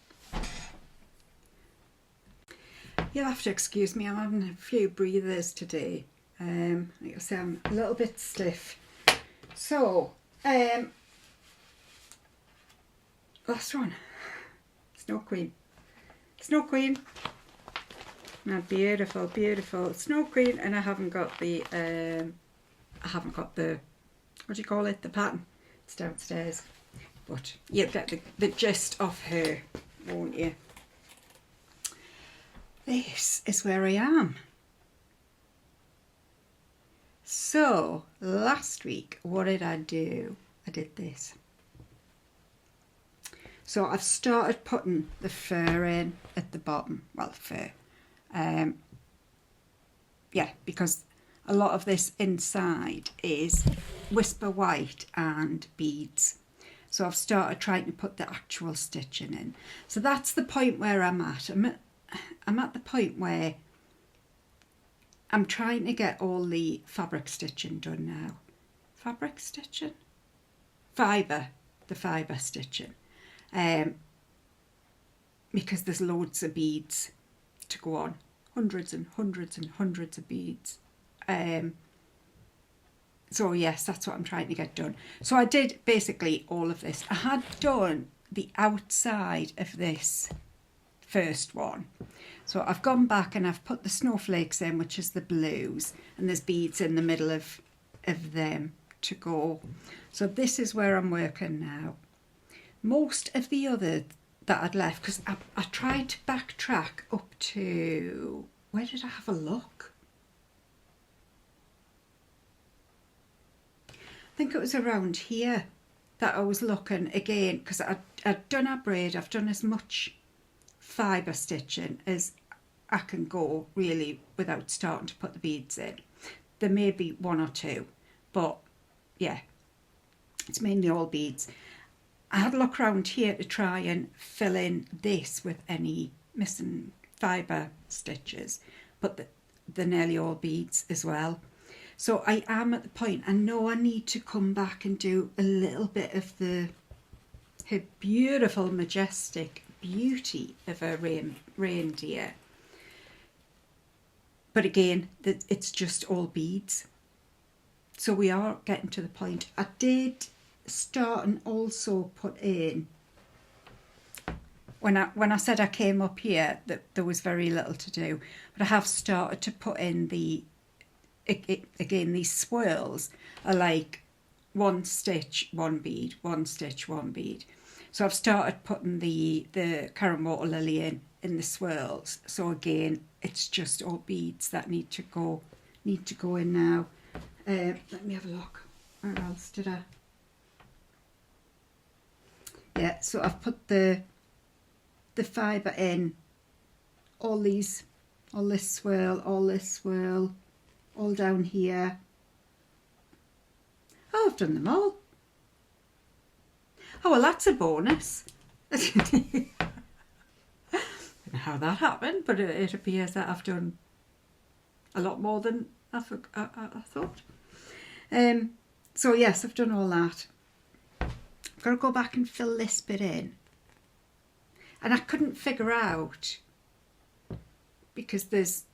You'll have to excuse me, I'm having a few breathers today. Like I say, I'm a little bit stiff. So, last one, Snow Queen. Snow Queen. Now, beautiful, beautiful Snow Queen, and I haven't got the, what do you call it, the pattern. It's downstairs, but you'll get the gist of her, won't you? This is where I am. So last week, what did I do? I did this. So I've started putting the fur in at the bottom. Well, fur. Yeah, because a lot of this inside is whisper white and beads. So I've started trying to put the actual stitching in. So that's the point where I'm at. I'm at the point where I'm trying to get all the fabric stitching done now. Fabric stitching? The fibre stitching. Because there's loads of beads to go on. Hundreds and hundreds and hundreds of beads. So yes, that's what I'm trying to get done. So I did basically all of this. I had done the outside of this first one. So I've gone back and I've put the snowflakes in, which is the blues, and there's beads in the middle of them to go. So this is where I'm working now. Most of the other that I'd left, because I tried to backtrack up to, where did I have a look? I think it was around here that I was looking again, because I'd done a braid. I've done as much fibre stitching as I can go really without starting to put the beads in. There may be one or two, but yeah, it's mainly all beads. I had a look around here to try and fill in this with any missing fibre stitches, but they're nearly all beads as well. So I am at the point, I know I need to come back and do a little bit of her beautiful, majestic beauty of a reindeer. But again, it's just all beads. So we are getting to the point. I did start and also put in, when I said I came up here, that there was very little to do, but I have started to put in again, these swirls are like one stitch, one bead, one stitch, one bead. So I've started putting the Karen water lily in the swirls. So again, it's just all beads that need to go in now. Let me have a look. Where else did I? Yeah, so I've put the fibre in. All this swirl, all down here. Oh, I've done them all. Oh, well, that's a bonus. I don't know how that happened, but it appears that I've done a lot more than I thought. So yes, I've done all that. I've got to go back and fill this bit in. And I couldn't figure out, because there's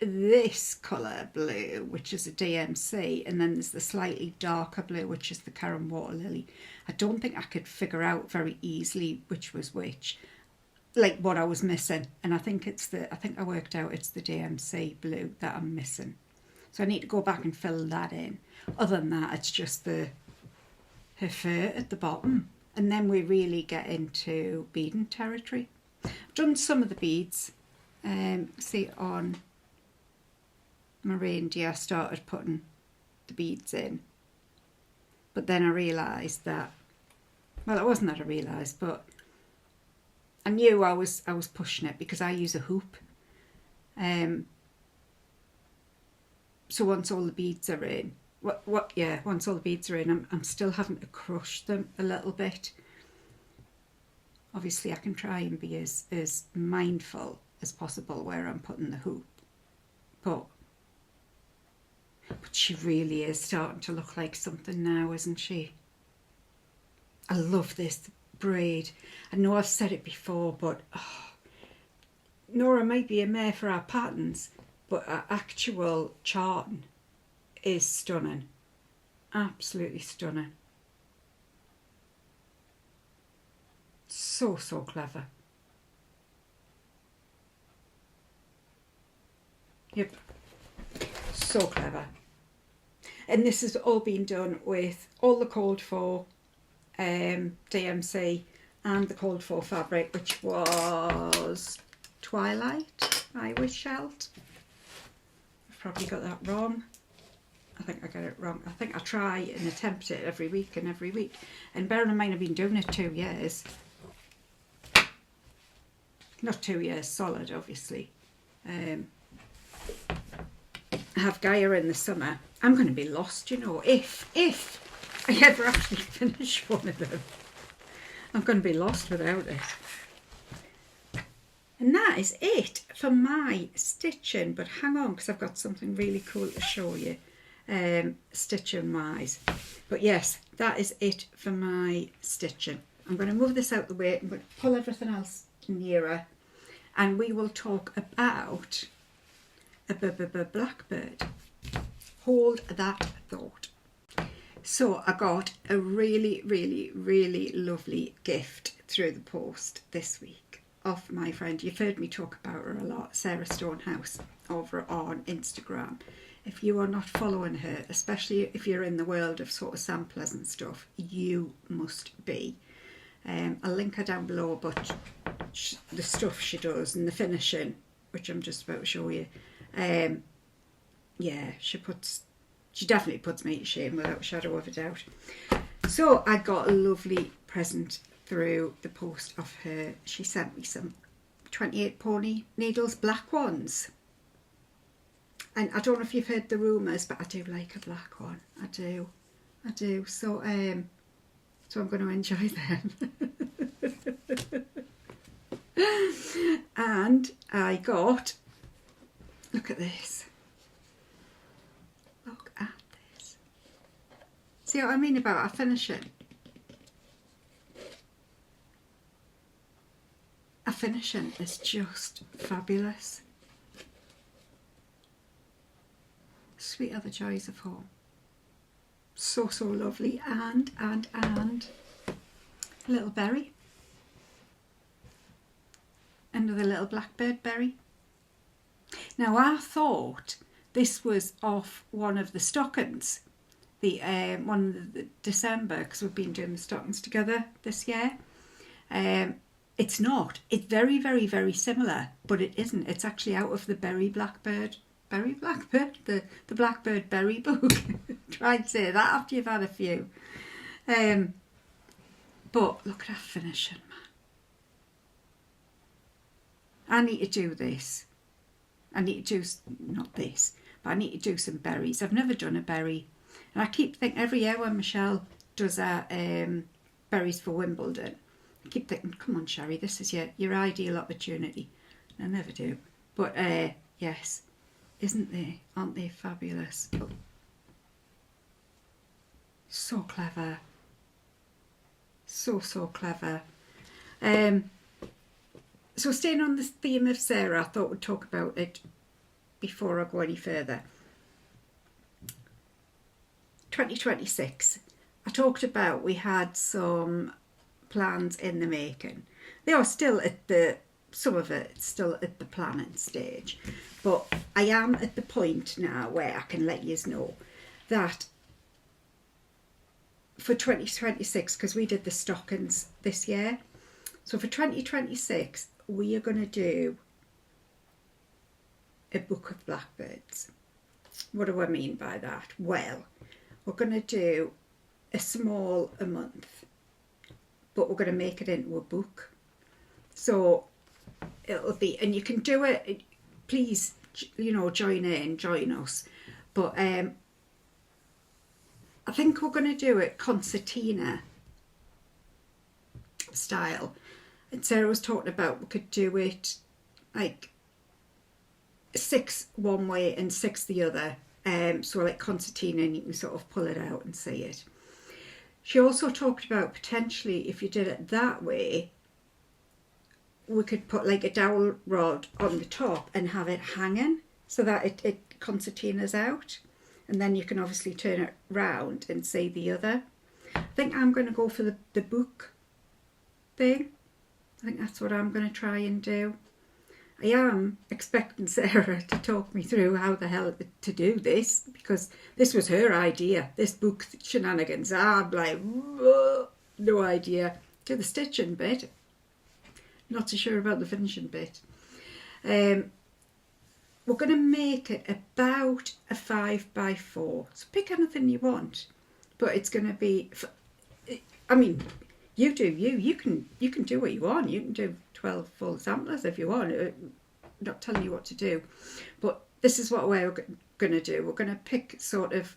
this colour blue, which is a DMC, and then there's the slightly darker blue, which is the Karen water lily. I don't think I could figure out very easily which was which, like what I was missing. And I think I worked out it's the DMC blue that I'm missing. So I need to go back and fill that in. Other than that, it's just her fur at the bottom. And then we really get into beading territory. I've done some of the beads. See, on my reindeer, I started putting the beads in. But then I realised that, well, it wasn't that I realised, but I knew I was pushing it because I use a hoop. So once all the beads are in, once all the beads are in, I'm still having to crush them a little bit. Obviously, I can try and be as mindful as possible where I'm putting the hoop, but she really is starting to look like something now, isn't she? I love this braid. I know I've said it before, but Nora might be a mare for our patterns, but our actual charting is stunning. Absolutely stunning. So clever. Yep. So clever. And this has all been done with all the called for DMC and the called for fabric, which was Twilight, I wish shalt. I've probably got that wrong. I think I got it wrong. I think I try and attempt it every week. And bearing in mind I've been doing it 2 years. Not 2 years solid, obviously. I have Gaia in the summer. I'm going to be lost, you know, if I ever actually finish one of them. I'm going to be lost without it. And that is it for my stitching. But hang on, because I've got something really cool to show you, stitching wise. But yes, that is it for my stitching. I'm going to move this out the way. I'm going to pull everything else nearer, and we will talk about a Blackbird. Hold that thought. So I got a really, really, really lovely gift through the post this week of my friend. You've heard me talk about her a lot, Sarah Stonehouse, over on Instagram. If you are not following her, especially if you're in the world of sort of samplers and stuff, you must be. I'll link her down below, but the stuff she does and the finishing, which I'm just about to show you, yeah, she definitely puts me to shame without a shadow of a doubt. So I got a lovely present through the post of her. She sent me some 28 pony needles, black ones. And I don't know if you've heard the rumours, but I do like a black one. I do. So I'm going to enjoy them. And I got, look at this. Look at this. See what I mean about our finishing? Our finishing is just fabulous. Sweet are the joys of home. So lovely. And a little berry. Another little blackbird berry. Now I thought this was off one of the stockings, the one of the December, because we've been doing the stockings together this year. It's not. It's very, very, very similar, but it isn't. It's actually out of the the Blackbird Berry book. Try and say that after you've had a few. But look at that finishing, man. I need to do this. I need to do, not this, but I need to do some berries. I've never done a berry. And I keep thinking, every year when Michelle does our berries for Wimbledon, I keep thinking, come on, Sherrie, this is your ideal opportunity. And I never do. But yes, isn't they? Aren't they fabulous? Oh. So clever. So clever. So staying on this theme of Sarah, I thought we'd talk about it before I go any further. 2026. I talked about we had some plans in the making. They are still at some of it's still at the planning stage. But I am at the point now where I can let you know that for 2026, because we did the stockings this year, so for 2026 we are going to do a book of blackbirds. What do I mean by that? Well, we're going to do a small a month, but we're going to make it into a book. So it'll be, and you can do it, please, you know, join us. But I think we're going to do it concertina style. And Sarah was talking about we could do it like 6 one way and 6 the other. So like concertina, and you can sort of pull it out and see it. She also talked about potentially if you did it that way, we could put like a dowel rod on the top and have it hanging so that it concertinas out, and then you can obviously turn it round and see the other. I think I'm going to go for the book thing. I think that's what I'm going to try and do. I am expecting Sarah to talk me through how the hell to do this, because this was her idea, this book shenanigans. I'm like, whoa, no idea. Do the stitching bit. Not so sure about the finishing bit. We're going to make it about a 5x4. So pick anything you want, but it's going to be, I mean, you do you can do what you want. You can do 12 full samplers if you want. I'm not telling you what to do, but this is what we're going to do. We're going to pick sort of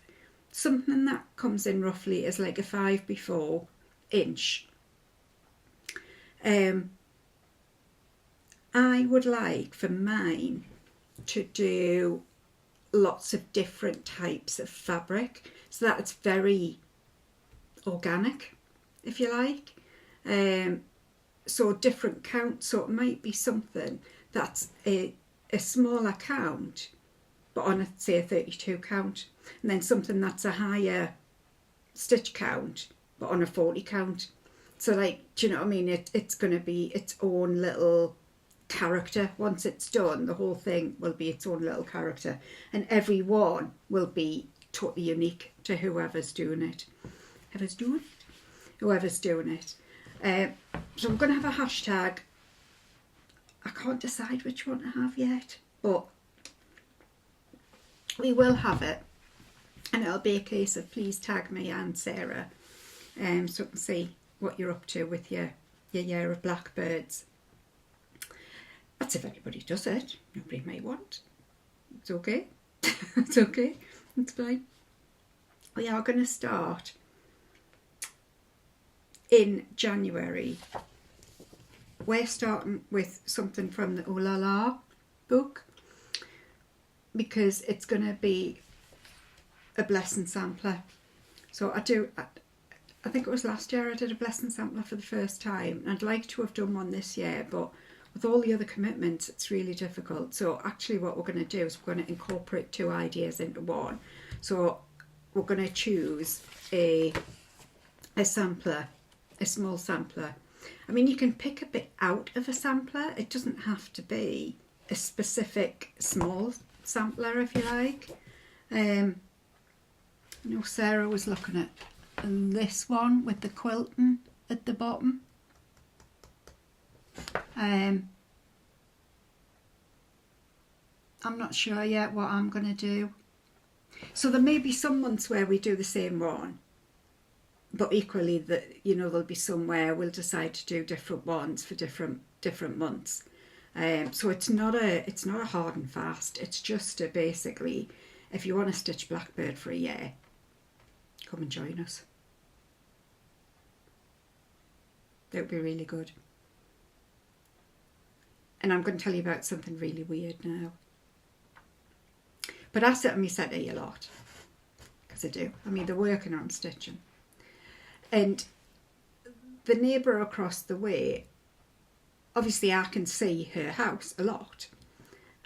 something that comes in roughly as like a 5x4 inch. I would like for mine to do lots of different types of fabric, so that it's very organic, if you like. So different count, so it might be something that's a smaller count but on a, say, a 32 count, and then something that's a higher stitch count but on a 40 count. So like, do you know what I mean? It's going to be its own little character. Once it's done, the whole thing will be its own little character, and every one will be totally unique to whoever's doing it. Whoever's doing it. So I'm going to have a hashtag. I can't decide which one to have yet, but we will have it, and it'll be a case of please tag me and Sarah, so I can see what you're up to with your year of blackbirds. That's if anybody does it. Nobody may want. It's okay. It's okay. It's fine. We are going to start in January. We're starting with something from the Ooh La La book, because it's going to be a blessing sampler. So I think it was last year I did a blessing sampler for the first time, and I'd like to have done one this year, but with all the other commitments it's really difficult. So actually what we're going to do is we're going to incorporate 2 ideas into one. So we're going to choose a sampler, a small sampler. I mean, you can pick a bit out of a sampler. It doesn't have to be a specific small sampler, if you like. I know Sarah was looking at this one with the quilting at the bottom. I'm not sure yet what I'm going to do. So there may be some months where we do the same one, but equally there'll be somewhere we'll decide to do different ones for different months. So it's not a hard and fast. It's just basically, if you want to stitch Blackbird for a year, come and join us. That would be really good. And I'm going to tell you about something really weird now. But I sit on my settee a lot, because I do. I mean, they're working on stitching. And the neighbour across the way, obviously I can see her house a lot,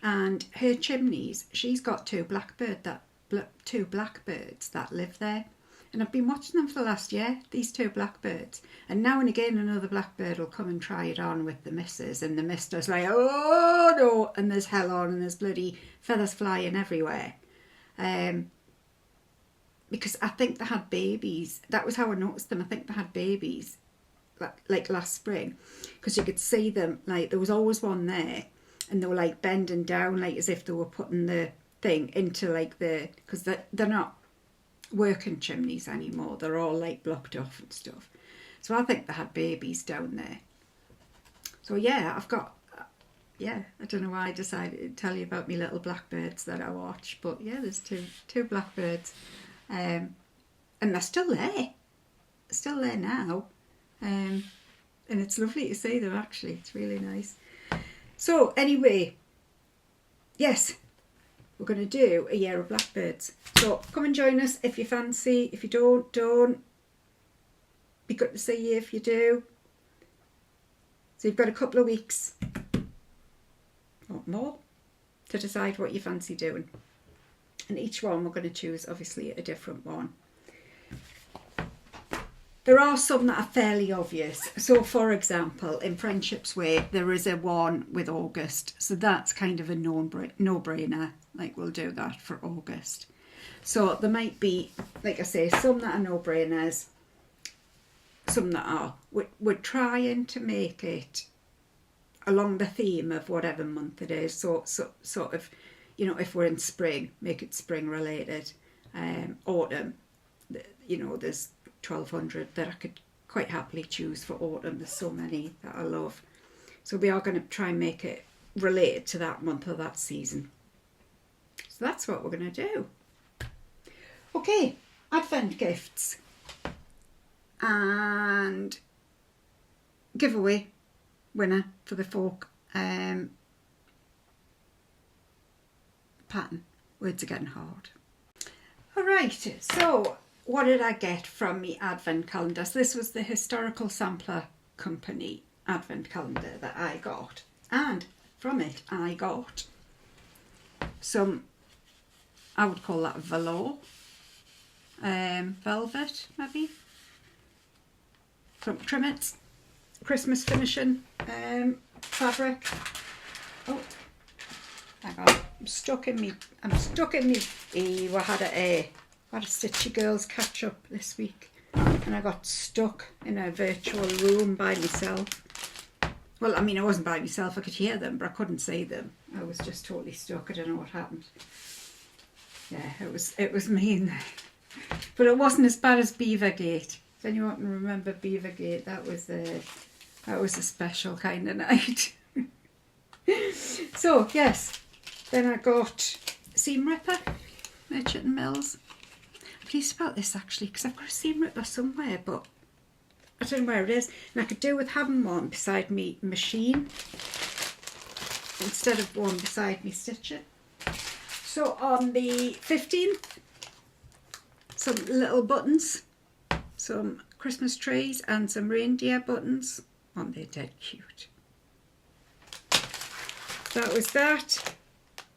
and her chimneys, she's got two blackbirds that live there, and I've been watching them for the last year, these 2 blackbirds, and now and again another blackbird will come and try it on with the missus, and the mister's like, oh no, and there's hell on, and there's bloody feathers flying everywhere. Because I think they had babies. That was how I noticed them. I think they had babies like last spring, because you could see them, like there was always one there, and they were like bending down like as if they were putting the thing into like because they're not working chimneys anymore, they're all like blocked off and stuff. So I think they had babies down there. So yeah, I don't know why I decided to tell you about my little blackbirds that I watch, but yeah, there's two blackbirds, and they're still there now. And it's lovely to see them, actually. It's really nice. So anyway, yes, we're going to do a year of blackbirds. So come and join us if you fancy. If you don't. Be good to see you if you do. So you've got a couple of weeks, or more, to decide what you fancy doing. And each one we're going to choose, obviously, a different one. There are some that are fairly obvious. So, for example, in Friendship's Way, there is a one with August. So that's kind of a no-brainer. Like, we'll do that for August. So there might be, like I say, some that are no-brainers, some that are. We're trying to make it along the theme of whatever month it is. So sort of, if we're in spring, make it spring-related. Autumn, there's 1,200 that I could quite happily choose for autumn. There's so many that I love. So we are going to try and make it related to that month or that season. So that's what we're going to do. Okay, Advent gifts and giveaway winner for the folk pattern. Words are getting hard. Alright, so what did I get from me Advent calendar? So this was the Historical Sampler Company Advent calendar that I got, and from it I got some, I would call that velour, velvet maybe, from Trimmets, Christmas finishing fabric. Oh, hang on, I'm stuck in me. I had a Stitchy Girls catch up this week, and I got stuck in a virtual room by myself. Well, I mean, I wasn't by myself. I could hear them, but I couldn't see them. I was just totally stuck. I don't know what happened. Yeah, it was me in there. But it wasn't as bad as Beavergate. If anyone can remember Beavergate, that was a special kind of night. So yes, then I got Seam Ripper, Merchant and Mills. I'm pleased about this actually, because I've got a Seam Ripper somewhere, but I don't know where it is. And I could do with having one beside me machine instead of one beside me stitching. So on the 15th, some little buttons, some Christmas trees and some reindeer buttons. Aren't they dead cute? That was that.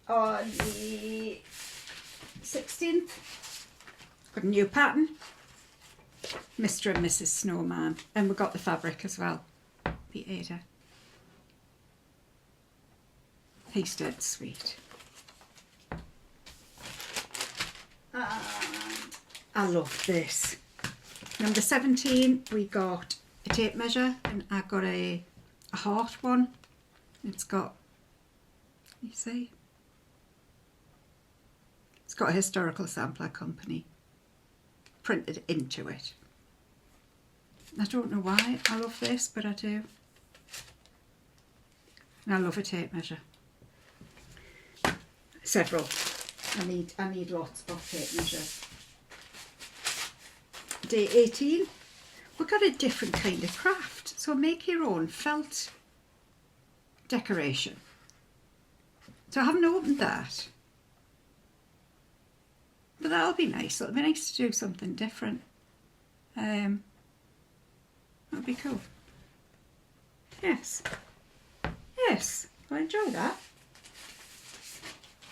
On the 16th, got a new pattern, Mr. and Mrs. Snowman, and we got the fabric as well, the Ada. He's dead sweet. I love this. Number 17, we got a tape measure, and I got a heart one. It's got, you see, it's got a Historical Sampler Company printed into it. I don't know why I love this, but I do. And I love a tape measure. Several. I need lots of tape measures. Day 18, we've got a different kind of craft. So make your own felt decoration. So I haven't opened that. But that'll be nice. It'll be nice to do something different. That'll be cool. Yes. Yes, I enjoy that.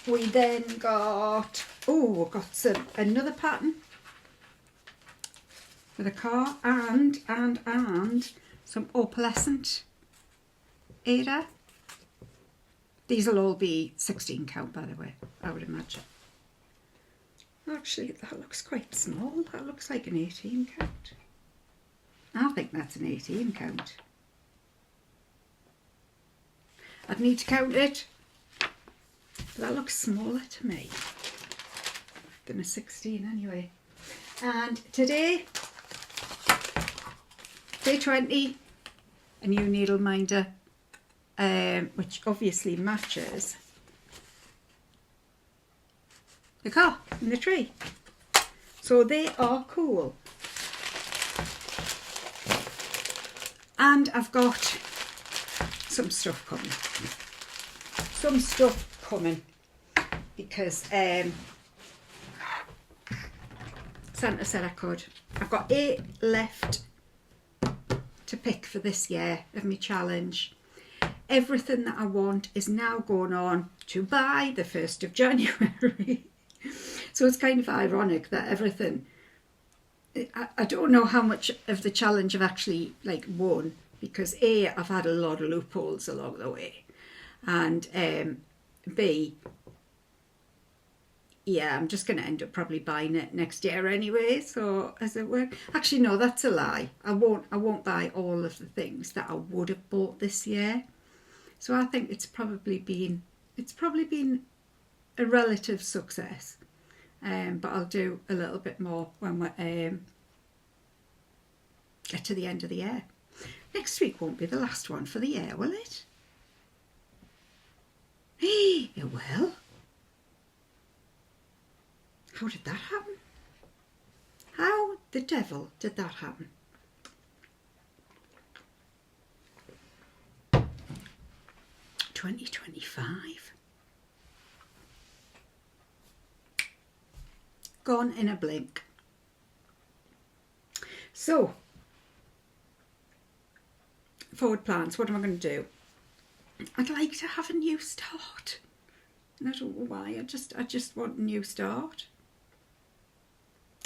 We then got, we've got another pattern with a car and some opalescent Ada. These will all be 16 count, by the way, I would imagine. Actually, that looks quite small. That looks like an 18 count. I think that's an 18 count. I'd need to count it. But that looks smaller to me than a 16 anyway. And today, day 20, a new needle minder, which obviously matches the car and the tree. So they are cool. And I've got some stuff coming. Some stuff coming because Santa said I could. I've got 8 left to pick for this year of my challenge. Everything that I want is now going on to by the 1st of January. So it's kind of ironic that everything, I don't know how much of the challenge I've actually won, because A, I've had a lot of loopholes along the way, and B, yeah, I'm just going to end up probably buying it next year anyway. So as it were, actually no, that's a lie. I won't buy all of the things that I would have bought this year. So I think it's probably been a relative success. But I'll do a little bit more when we're get to the end of the year. Next week won't be the last one for the year, will it? It will. How did that happen? How the devil did that happen? $2025. Gone in a blink. So, forward plans, what am I going to do? I'd like to have a new start. And I don't know why, I just want a new start.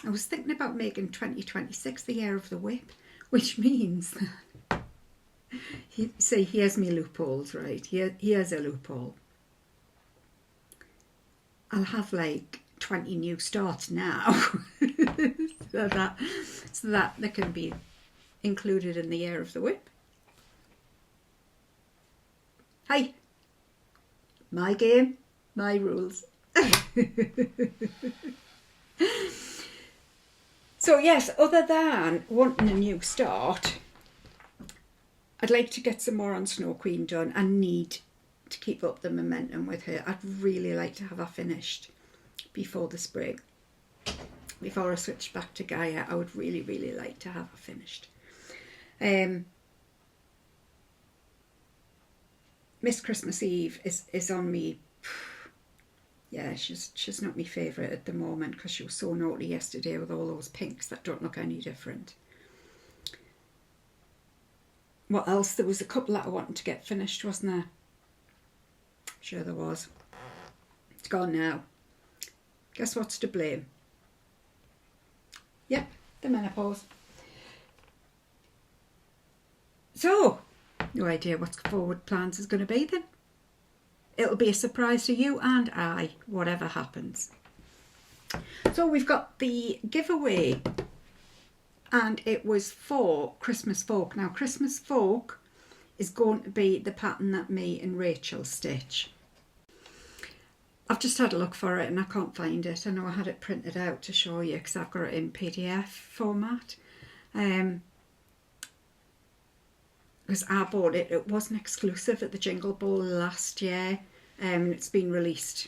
I was thinking about making 2026 the year of the whip, which means that, see, here's me loopholes, right? Here's a loophole. I'll have like 20 new starts now, so that they can be included in the year of the whip. Hey, my game, my rules. So yes, other than wanting a new start, I'd like to get some more on Snow Queen done. I need to keep up the momentum with her. I'd really like to have her finished before the spring. Before I switch back to Gaia, I would really, really like to have her finished. Miss Christmas Eve is on me. Yeah, she's not my favourite at the moment because she was so naughty yesterday with all those pinks that don't look any different. What else? There was a couple that I wanted to get finished, wasn't there? Sure there was. It's gone now. Guess what's to blame? Yep, the menopause. So, no idea what forward plans is going to be then. It'll be a surprise to you and I, whatever happens. So we've got the giveaway, and it was for Christmas Folk. Now, Christmas Folk is going to be the pattern that me and Rachel stitch. I've just had a look for it and I can't find it. I know I had it printed out to show you because I've got it in PDF format. Because I bought it, it wasn't exclusive at the Jingle Ball last year, and it's been released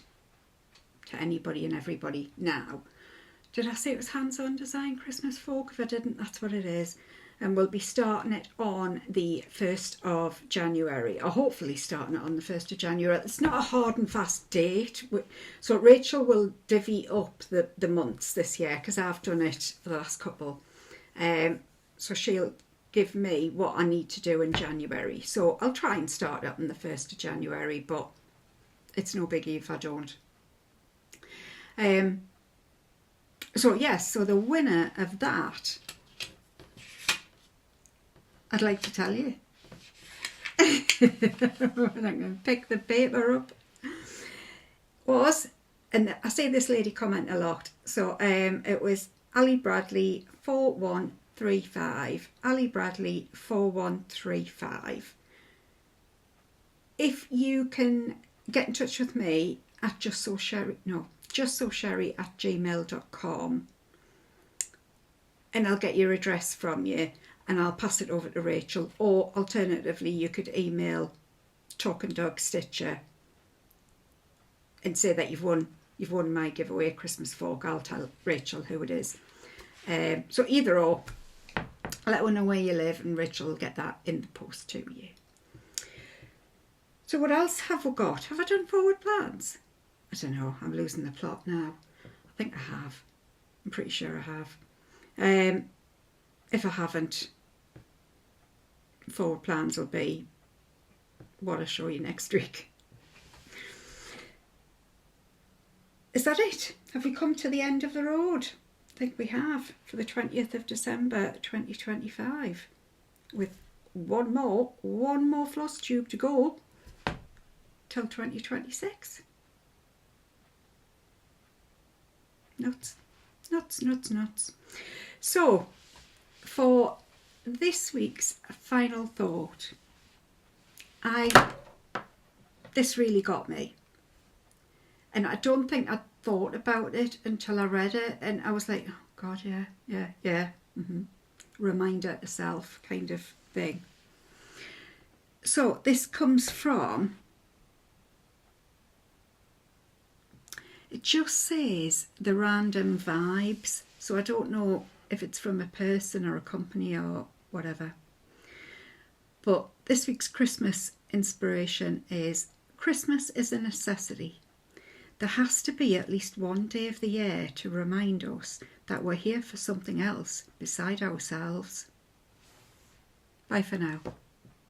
to anybody and everybody now. Did I say it was hands-on design Christmas Folk? If I didn't, that's what it is. And we'll be starting it on the 1st of January, or hopefully starting it on the 1st of January. It's not a hard and fast date, so Rachel will divvy up the months this year because I've done it for the last couple. So she'll give me what I need to do in January. So I'll try and start it on the 1st of January, but it's no biggie if I don't. So yes, so the winner of that, I'd like to tell you. I'm going to pick the paper up. Was, and I see this lady comment a lot, so it was Ali Bradley 4135. Ali Bradley 4135. If you can get in touch with me at justsewsherrie@gmail.com, and I'll get your address from you and I'll pass it over to Rachel, or alternatively you could email Talking Dog Stitcher and say that you've won my giveaway Christmas Folk. I'll tell Rachel who it is. So either or, let her know where you live and Rachel will get that in the post to you. So what else have we got? Have I done forward plans? I don't know, I'm losing the plot now. I think I have. I'm pretty sure I have. If I haven't, forward plans will be what I'll show you next week. Is that it? Have we come to the end of the road? I think we have, for the 20th of December 2025, with one more floss tube to go till 2026. Nuts. So for this week's final thought, this really got me, and I don't think I thought about it until I read it, and I was like, oh God, yeah. reminder to self kind of thing. So this comes from, it just says the random vibes. So I don't know if it's from a person or a company or whatever. But this week's Christmas inspiration is, Christmas is a necessity. There has to be at least one day of the year to remind us that we're here for something else beside ourselves. Bye for now.